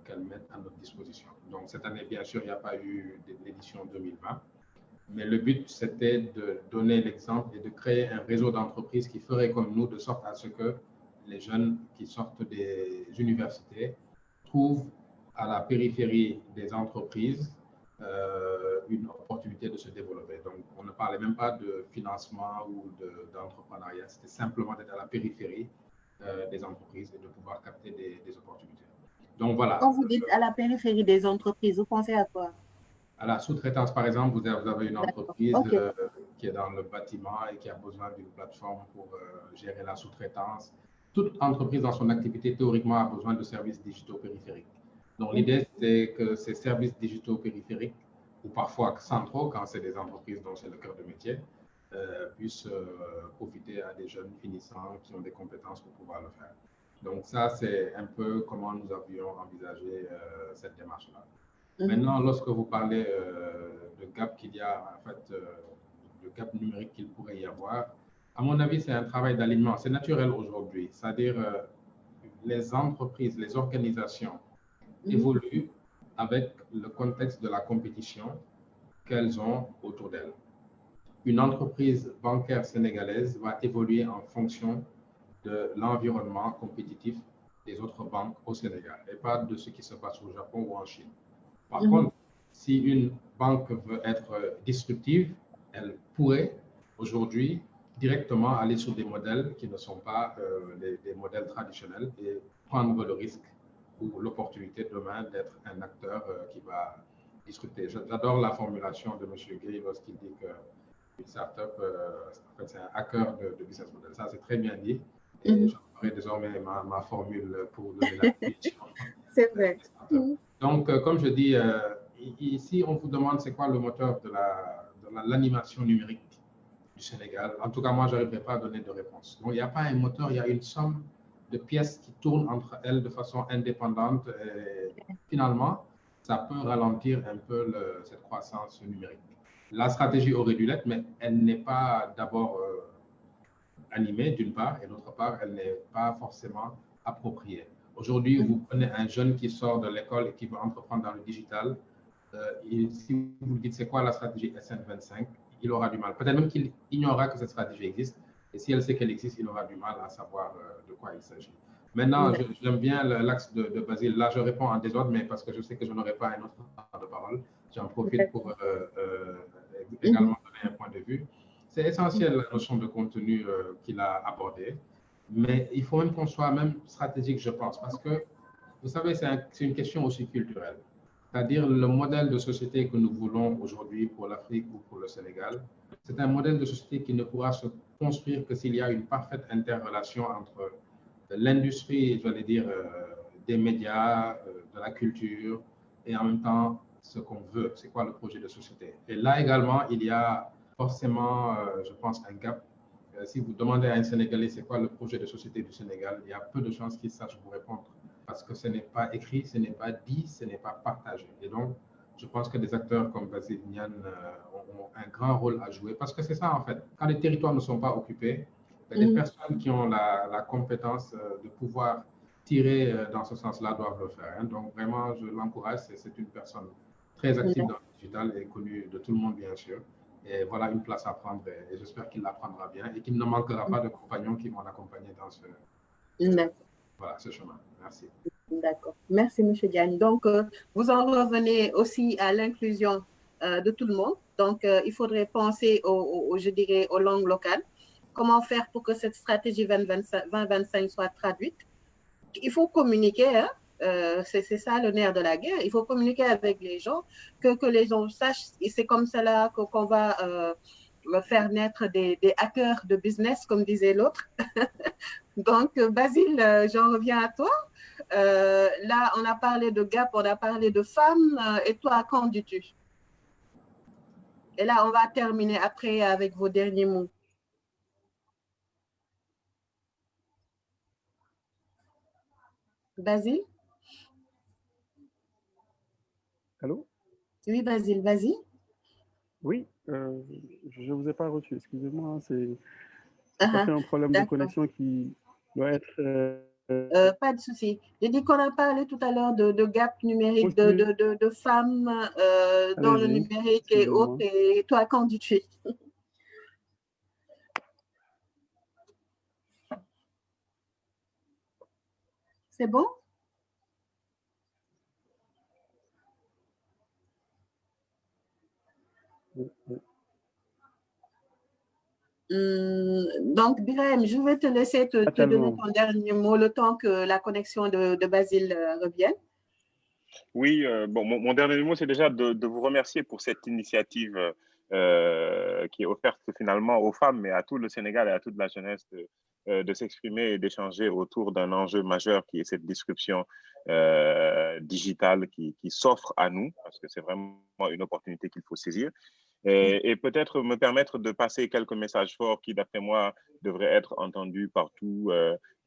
qu'elles mettent à notre disposition. Donc, cette année, bien sûr, il n'y a pas eu l'édition 2020, mais le but, c'était de donner l'exemple et de créer un réseau d'entreprises qui ferait comme nous, de sorte à ce que les jeunes qui sortent des universités trouvent à la périphérie des entreprises une opportunité de se développer. Donc, on ne parlait même pas de financement ou d'entrepreneuriat, c'était simplement d'être à la périphérie des entreprises et de pouvoir capter des opportunités. Donc, voilà. Quand vous dites à la périphérie des entreprises, vous pensez à quoi? À la sous-traitance, par exemple, vous avez une entreprise qui est dans le bâtiment et qui a besoin d'une plateforme pour gérer la sous-traitance. Toute entreprise dans son activité, théoriquement, a besoin de services digitaux périphériques. Donc, l'idée, c'est que ces services digitaux périphériques, ou parfois centraux, quand c'est des entreprises dont c'est le cœur de métier, puissent profiter à des jeunes finissants qui ont des compétences pour pouvoir le faire. Donc, ça, c'est un peu comment nous avions envisagé cette démarche-là. Maintenant, lorsque vous parlez de gap qu'il y a, en fait, de gap numérique qu'il pourrait y avoir, à mon avis, c'est un travail d'alignement. C'est naturel aujourd'hui. C'est-à-dire, les entreprises, les organisations évoluent avec le contexte de la compétition qu'elles ont autour d'elles. Une entreprise bancaire sénégalaise va évoluer en fonction de l'environnement compétitif des autres banques au Sénégal et pas de ce qui se passe au Japon ou en Chine. Par contre, si une banque veut être disruptive, elle pourrait aujourd'hui directement aller sur des modèles qui ne sont pas des modèles traditionnels et prendre le risque ou l'opportunité demain d'être un acteur qui va disrupter. J'adore la formulation de M. Gay lorsqu'il dit qu'une startup, en fait, c'est un hacker de business model. Ça, c'est très bien dit. Et j'aurai désormais ma formule pour donner la définition. C'est vrai. Donc, comme je dis, ici, on vous demande c'est quoi le moteur de l'animation numérique du Sénégal. En tout cas, moi, je n'arriverai pas à donner de réponse. Donc, il n'y a pas un moteur, il y a une somme de pièces qui tournent entre elles de façon indépendante. Et finalement, ça peut ralentir un peu cette croissance numérique. La stratégie aurait dû l'être, mais elle n'est pas d'abord animée, d'une part, et d'autre part, elle n'est pas forcément appropriée. Aujourd'hui, vous prenez un jeune qui sort de l'école et qui veut entreprendre dans le digital. Si vous lui dites c'est quoi la stratégie SN25, il aura du mal. Peut-être même qu'il ignorera que cette stratégie existe. Et si elle sait qu'elle existe, il aura du mal à savoir de quoi il s'agit. Maintenant, j'aime bien l'axe de Basile. Là, je réponds en désordre, mais parce que je sais que je n'aurai pas un autre temps de parole. J'en profite pour également donner un point de vue. C'est essentiel la notion de contenu qu'il a abordée. Mais il faut même qu'on soit même stratégique, je pense, parce que, vous savez, c'est une question aussi culturelle. C'est-à-dire le modèle de société que nous voulons aujourd'hui pour l'Afrique ou pour le Sénégal, c'est un modèle de société qui ne pourra se construire que s'il y a une parfaite interrelation entre l'industrie, j'allais dire, des médias, de la culture, et en même temps, ce qu'on veut, c'est quoi le projet de société. Et là également, il y a forcément, je pense, un gap. Si vous demandez à un Sénégalais c'est quoi le projet de société du Sénégal, il y a peu de chances qu'il sache vous répondre parce que ce n'est pas écrit, ce n'est pas dit, ce n'est pas partagé. Et donc, je pense que des acteurs comme Basile Niane ont un grand rôle à jouer parce que c'est ça en fait. Quand les territoires ne sont pas occupés, les personnes qui ont la compétence de pouvoir tirer dans ce sens-là doivent le faire. Hein. Donc, vraiment, je l'encourage. C'est une personne très active dans le digital et connue de tout le monde, bien sûr. Et voilà une place à prendre et j'espère qu'il la prendra bien et qu'il ne manquera pas de compagnons qui vont l'accompagner dans ce chemin. Merci. D'accord. Merci, M. Diagne. Donc, vous en revenez aussi à l'inclusion de tout le monde. Donc, il faudrait penser, je dirais, aux langues locales, comment faire pour que cette stratégie 2025 soit traduite. Il faut communiquer, hein. C'est ça le nerf de la guerre. Il faut communiquer avec les gens, que les gens sachent, et c'est comme cela qu'on va faire naître des hackers de business, comme disait l'autre. Donc, Basile, j'en reviens à toi. Là, on a parlé de gap, on a parlé de femmes, et toi, qu'en dis-tu? Et là, on va terminer après avec vos derniers mots. Basile? Allô? Oui, Basile, vas-y. Oui, je ne vous ai pas reçu, excusez-moi, c'est Uh-huh. fait un problème de connexion qui doit être... Pas de souci. J'ai dit qu'on a parlé tout à l'heure de gap numérique, de femmes dans le numérique et autres. Et toi, qu'en dis-tu? C'est bon? Donc, Birahim, je vais te laisser te donner ton dernier mot le temps que la connexion de Basile revienne. Oui, bon, mon dernier mot, c'est déjà de vous remercier pour cette initiative qui est offerte finalement aux femmes, mais à tout le Sénégal et à toute la jeunesse de s'exprimer et d'échanger autour d'un enjeu majeur qui est cette disruption digitale qui s'offre à nous, parce que c'est vraiment une opportunité qu'il faut saisir. Et peut-être me permettre de passer quelques messages forts qui, d'après moi, devraient être entendus par tous,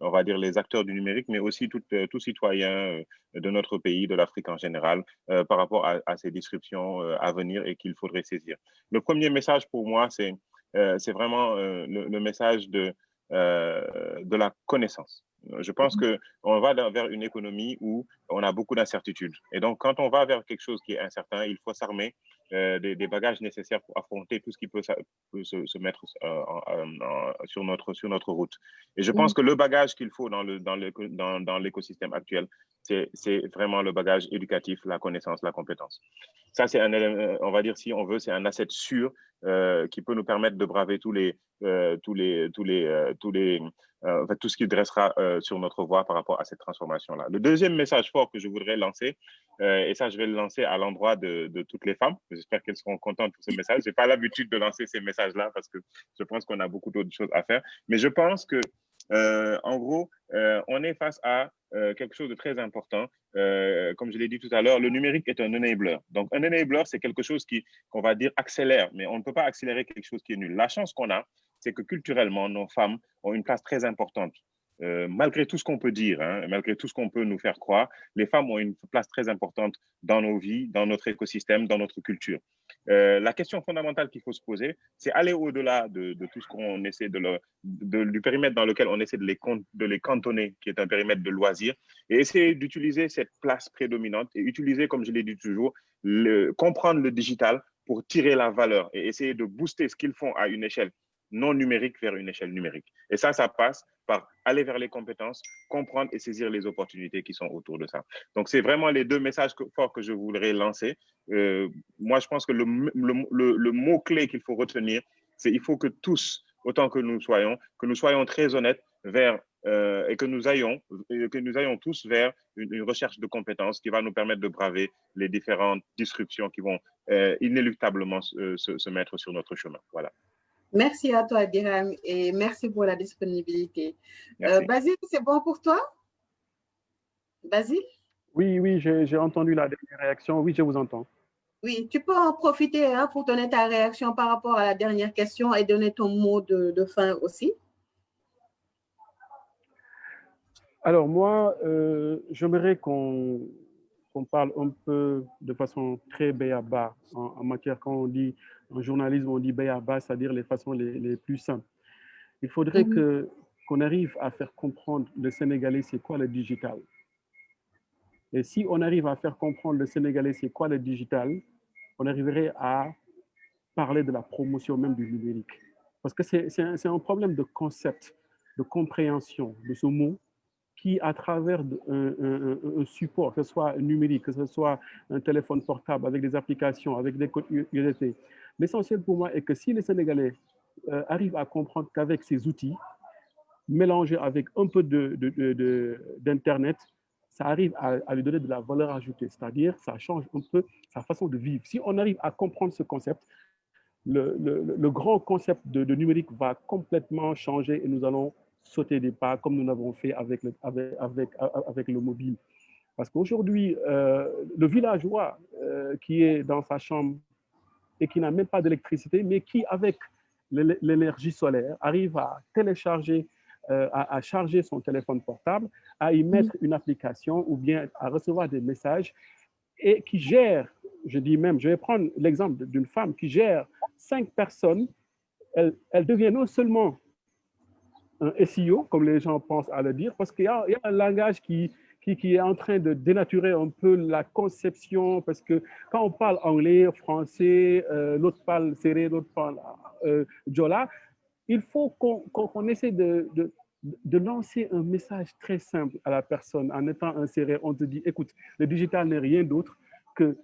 on va dire, les acteurs du numérique, mais aussi tout citoyen de notre pays, de l'Afrique en général, par rapport à ces disruptions à venir et qu'il faudrait saisir. Le premier message pour moi, c'est vraiment le message de la connaissance. Je pense qu'on va vers une économie où on a beaucoup d'incertitudes. Et donc, quand on va vers quelque chose qui est incertain, il faut s'armer des bagages nécessaires pour affronter tout ce qui peut se mettre sur notre route. Et je pense que le bagage qu'il faut dans l'écosystème actuel, c'est vraiment le bagage éducatif, la connaissance, la compétence. Ça, c'est un élément, on va dire, si on veut, c'est un asset sûr qui peut nous permettre de braver tout ce qui dressera sur notre voie par rapport à cette transformation-là. Le deuxième message fort que je voudrais lancer, et ça, je vais le lancer à l'endroit de toutes les femmes. J'espère qu'elles seront contentes pour ce message. Je n'ai pas l'habitude de lancer ces messages-là parce que je pense qu'on a beaucoup d'autres choses à faire. Mais je pense que, en gros, on est face à quelque chose de très important. Comme je l'ai dit tout à l'heure, le numérique est un enabler. Donc, un enabler, c'est quelque chose qu'on va dire accélère, mais on ne peut pas accélérer quelque chose qui est nul. La chance qu'on a, c'est que culturellement, nos femmes ont une place très importante. Malgré tout ce qu'on peut dire, hein, malgré tout ce qu'on peut nous faire croire, les femmes ont une place très importante dans nos vies, dans notre écosystème, dans notre culture. La question fondamentale qu'il faut se poser, c'est aller au-delà de tout ce qu'on essaie du périmètre dans lequel on essaie de les cantonner, qui est un périmètre de loisirs, et essayer d'utiliser cette place prédominante et utiliser, comme je l'ai dit toujours, comprendre le digital pour tirer la valeur et essayer de booster ce qu'ils font à une échelle non numérique vers une échelle numérique. Et ça passe par aller vers les compétences, comprendre et saisir les opportunités qui sont autour de ça. Donc, c'est vraiment les deux messages forts que je voudrais lancer. Moi, je pense que le mot-clé qu'il faut retenir, c'est il faut que tous, autant que nous soyons très honnêtes et que nous ayons tous vers une recherche de compétences qui va nous permettre de braver les différentes disruptions qui vont inéluctablement se mettre sur notre chemin. Voilà. Merci à toi, Birahim, et merci pour la disponibilité. Basile, c'est bon pour toi? Basile? Oui, j'ai entendu la dernière réaction. Oui, je vous entends. Oui, tu peux en profiter pour donner ta réaction par rapport à la dernière question et donner ton mot de fin aussi. Alors, moi, j'aimerais qu'on parle un peu de façon très b.a.-ba en matière, quand on dit en journalisme, on dit b.a.-ba, c'est-à-dire les façons les plus simples. Il faudrait qu'on arrive à faire comprendre le Sénégalais, c'est quoi le digital. Et si on arrive à faire comprendre le Sénégalais, c'est quoi le digital, on arriverait à parler de la promotion même du numérique. Parce que c'est un problème de concept, de compréhension de ce mot qui, à travers un support, que ce soit numérique, que ce soit un téléphone portable avec des applications, avec des codes USSD, l'essentiel pour moi est que si les Sénégalais arrive à comprendre qu'avec ces outils, mélangés avec un peu d'Internet, ça arrive à lui donner de la valeur ajoutée, c'est-à-dire ça change un peu sa façon de vivre. Si on arrive à comprendre ce concept, le grand concept de numérique va complètement changer et nous allons sauter des pas comme nous l'avons fait avec le mobile. Parce qu'aujourd'hui, le villageois qui est dans sa chambre et qui n'a même pas d'électricité, mais qui, avec l'énergie solaire, arrive à télécharger, à charger son téléphone portable, à y mettre une application ou bien à recevoir des messages et qui gère, je dis même, je vais prendre l'exemple d'une femme qui gère 5 personnes. Elle devient non seulement un SEO, comme les gens pensent à le dire, parce qu'il y a un langage qui est en train de dénaturer un peu la conception, parce que quand on parle anglais, français, l'autre parle séré, l'autre parle djola, il faut qu'on essaie de lancer un message très simple à la personne en étant inséré. On te dit, écoute, le digital n'est rien d'autre que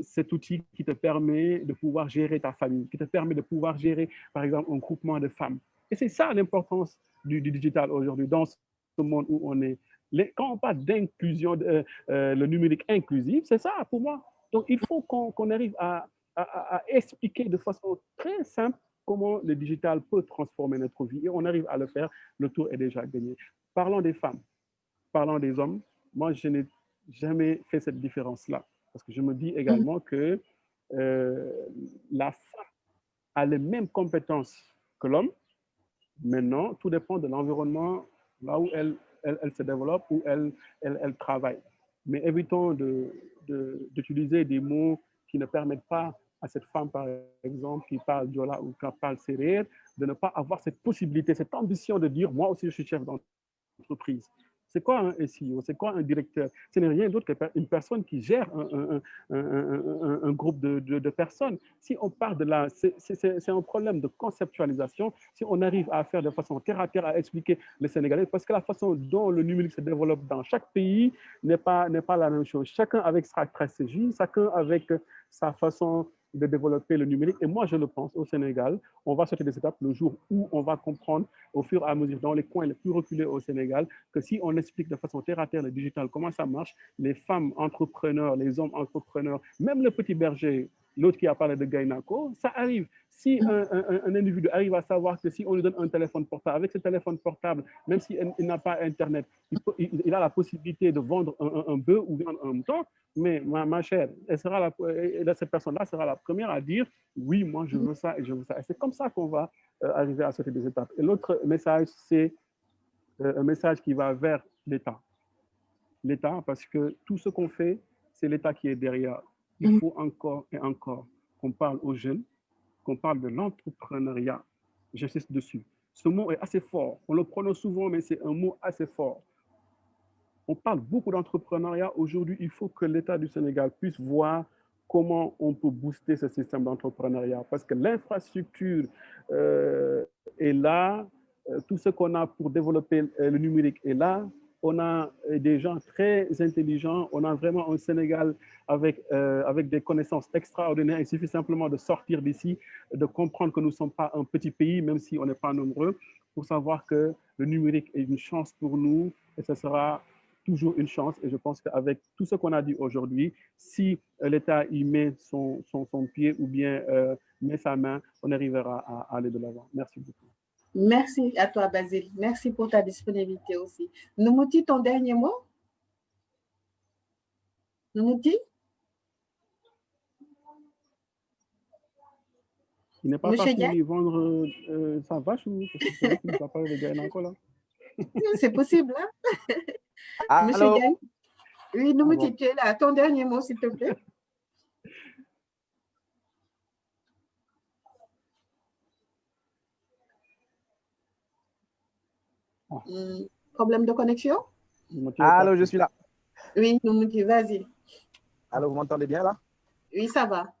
cet outil qui te permet de pouvoir gérer ta famille, qui te permet de pouvoir gérer, par exemple, un groupement de femmes. Et c'est ça l'importance du digital aujourd'hui, dans ce monde où on est. Quand on parle d'inclusion, le numérique inclusif, c'est ça pour moi. Donc, il faut qu'on arrive à expliquer de façon très simple comment le digital peut transformer notre vie. Et on arrive à le faire, le tour est déjà gagné. Parlons des femmes, parlons des hommes. Moi, je n'ai jamais fait cette différence-là. Parce que je me dis également que la femme a les mêmes compétences que l'homme. Maintenant, tout dépend de l'environnement, là où elle se développe, où elle travaille. Mais évitons d'utiliser des mots qui ne permettent pas à cette femme, par exemple, qui parle djola ou qui parle sérère, de ne pas avoir cette possibilité, cette ambition de dire, moi aussi, je suis chef d'entreprise. C'est quoi un SEO? C'est quoi un directeur? Ce n'est rien d'autre qu'une personne qui gère un groupe de personnes. Si on part de là, c'est un problème de conceptualisation. Si on arrive à faire de façon terre à terre, à expliquer les Sénégalais, parce que la façon dont le numérique se développe dans chaque pays n'est pas la même chose. Chacun avec sa stratégie, chacun avec sa façon de développer le numérique. Et moi, je le pense, au Sénégal, on va sortir des étapes le jour où on va comprendre au fur et à mesure, dans les coins les plus reculés au Sénégal, que si on explique de façon terre à terre le digital, comment ça marche, les femmes entrepreneurs, les hommes entrepreneurs, même le petit berger, l'autre qui a parlé de Gainako, ça arrive. Si un individu arrive à savoir que si on lui donne un téléphone portable, avec ce téléphone portable, même s'il n'a pas Internet, il a la possibilité de vendre un bœuf ou vendre un mouton, mais ma chère, cette personne-là sera la première à dire oui, moi je veux ça et je veux ça. Et c'est comme ça qu'on va arriver à sortir des étapes. Et l'autre message, c'est un message qui va vers l'État. L'État, parce que tout ce qu'on fait, c'est l'État qui est derrière. Il faut encore et encore qu'on parle aux jeunes, qu'on parle de l'entrepreneuriat. J'insiste dessus. Ce mot est assez fort. On le prononce souvent, mais c'est un mot assez fort. On parle beaucoup d'entrepreneuriat. Aujourd'hui, il faut que l'État du Sénégal puisse voir comment on peut booster ce système d'entrepreneuriat. Parce que l'infrastructure est là, tout ce qu'on a pour développer le numérique est là. On a des gens très intelligents. On a vraiment un Sénégal avec des connaissances extraordinaires. Il suffit simplement de sortir d'ici, de comprendre que nous ne sommes pas un petit pays, même si on n'est pas nombreux, pour savoir que le numérique est une chance pour nous et ce sera toujours une chance. Et je pense qu'avec tout ce qu'on a dit aujourd'hui, si l'État y met son pied ou bien met sa main, on arrivera à aller de l'avant. Merci beaucoup. Merci à toi, Basile. Merci pour ta disponibilité aussi. Noumouti, ton dernier mot? Noumouti? Il n'est pas parti vendre sa vache ou c'est vrai qu'il ne va pas de Gaël encore là? C'est possible, hein? Monsieur Gaël? Oui, Noumouti, tu es là. Ton dernier mot, s'il te plaît. Problème de connexion? Allô, je suis là. Oui, Noumouti, vas-y. Allô, vous m'entendez bien là? Oui, ça va.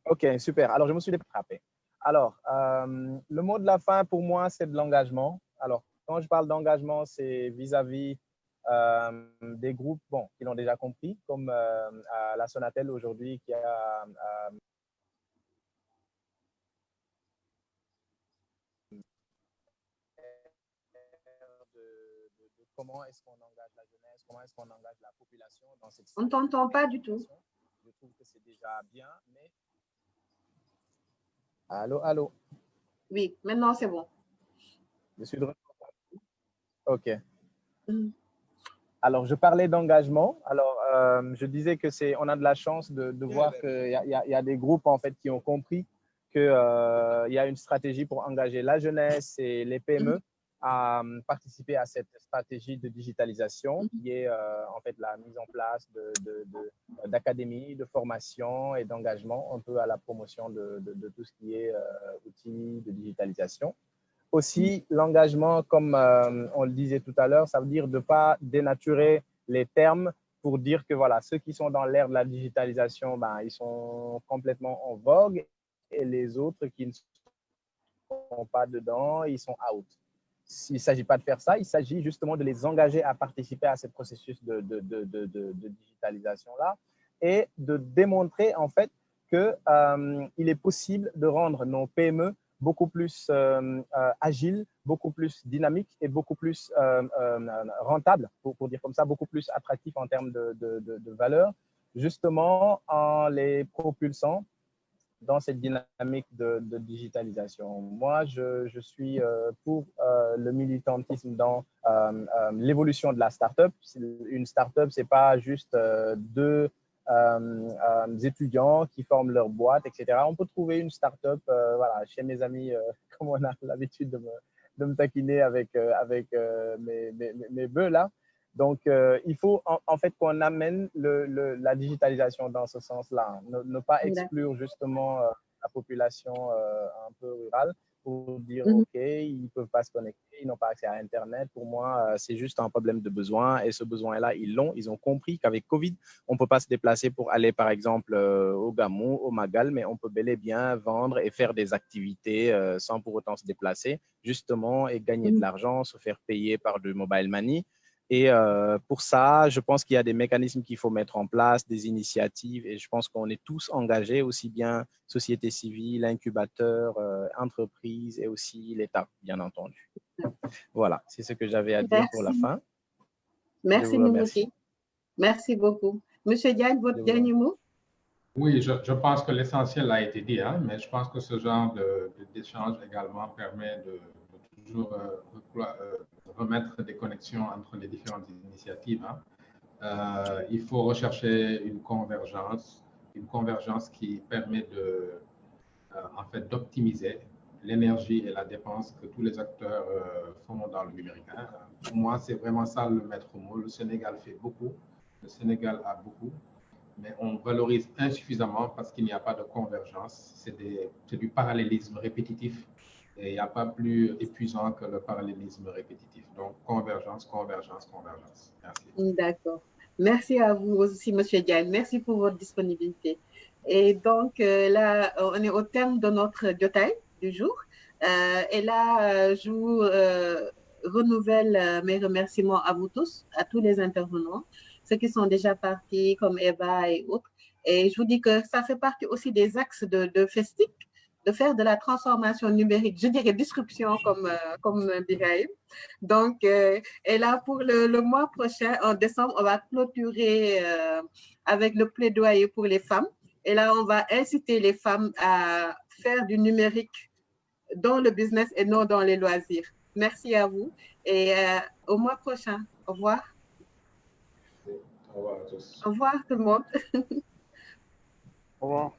Ok, super. Alors, je me suis déprappé. Alors, le mot de la fin pour moi, c'est de l'engagement. Alors, quand je parle d'engagement, c'est vis-à-vis des groupes qui l'ont déjà compris, comme la Sonatel aujourd'hui qui a comment est-ce qu'on engage la jeunesse, comment est-ce qu'on engage la population dans cette On ne t'entend pas du tout. Je trouve que c'est déjà bien, mais... Allô, allô. Oui, maintenant c'est bon. Je suis de retour. OK. Mhm. Alors, je parlais d'engagement. Alors, je disais que on a de la chance de voir qu'il y a des groupes en fait qui ont compris qu'il y a une stratégie pour engager la jeunesse et les PME à participer à cette stratégie de digitalisation qui est en fait la mise en place d'académies, de formation et d'engagement un peu à la promotion de tout ce qui est outils de digitalisation. Aussi, l'engagement, comme on le disait tout à l'heure, ça veut dire de ne pas dénaturer les termes pour dire que voilà, ceux qui sont dans l'ère de la digitalisation, ben, ils sont complètement en vogue et les autres qui ne sont pas dedans, ils sont out. Il ne s'agit pas de faire ça, il s'agit justement de les engager à participer à ce processus de digitalisation-là et de démontrer en fait qu'il est possible de rendre nos PME beaucoup plus agiles, beaucoup plus dynamiques et beaucoup plus rentables, pour dire comme ça, beaucoup plus attractifs en termes de valeur, justement en les propulsant dans cette dynamique de digitalisation. Moi, je suis pour le militantisme dans l'évolution de la start-up. Une start-up, ce n'est pas juste deux étudiants qui forment leur boîte, etc. On peut trouver une start-up voilà, chez mes amis, comme on a l'habitude de me taquiner avec mes bœufs là. Donc, il faut en fait qu'on amène la digitalisation dans ce sens-là. Ne pas exclure justement la population un peu rurale pour dire, OK, ils ne peuvent pas se connecter, ils n'ont pas accès à Internet. Pour moi, c'est juste un problème de besoin. Et ce besoin-là, ils ont compris qu'avec Covid, on ne peut pas se déplacer pour aller, par exemple, au Gamou, au Magal, mais on peut bel et bien vendre et faire des activités sans pour autant se déplacer, justement, et gagner de l'argent, se faire payer par du mobile money. Et pour ça, je pense qu'il y a des mécanismes qu'il faut mettre en place, des initiatives, et je pense qu'on est tous engagés, aussi bien société civile, incubateurs, entreprises et aussi l'État, bien entendu. Voilà, c'est ce que j'avais à dire pour la fin. Merci, Mimouti. Merci beaucoup. Monsieur Diagne, votre dernier mot? Oui, je pense que l'essentiel a été dit, hein, mais je pense que ce genre d'échange également permet de toujours remettre des connexions entre les différentes initiatives. Hein. Il faut rechercher une convergence qui permet en fait, d'optimiser l'énergie et la dépense que tous les acteurs font dans le numérique. Hein. Pour moi, c'est vraiment ça le maître mot. Le Sénégal fait beaucoup, le Sénégal a beaucoup, mais on valorise insuffisamment parce qu'il n'y a pas de convergence. C'est du parallélisme répétitif. Et il n'y a pas plus épuisant que le parallélisme répétitif. Donc, convergence, convergence, convergence. Merci. D'accord. Merci à vous aussi, Monsieur Diagne. Merci pour votre disponibilité. Et donc, là, on est au terme de notre jotaay du jour. Et là, je vous renouvelle mes remerciements à vous tous, à tous les intervenants, ceux qui sont déjà partis, comme Eva et autres. Et je vous dis que ça fait partie aussi des axes de Festic, de faire de la transformation numérique, je dirais disruption comme Birahim. Donc, et là, pour le mois prochain, en décembre, on va clôturer avec le plaidoyer pour les femmes. Et là, on va inciter les femmes à faire du numérique dans le business et non dans les loisirs. Merci à vous et au mois prochain. Au revoir. Au revoir à tous. Au revoir tout le monde. Au revoir.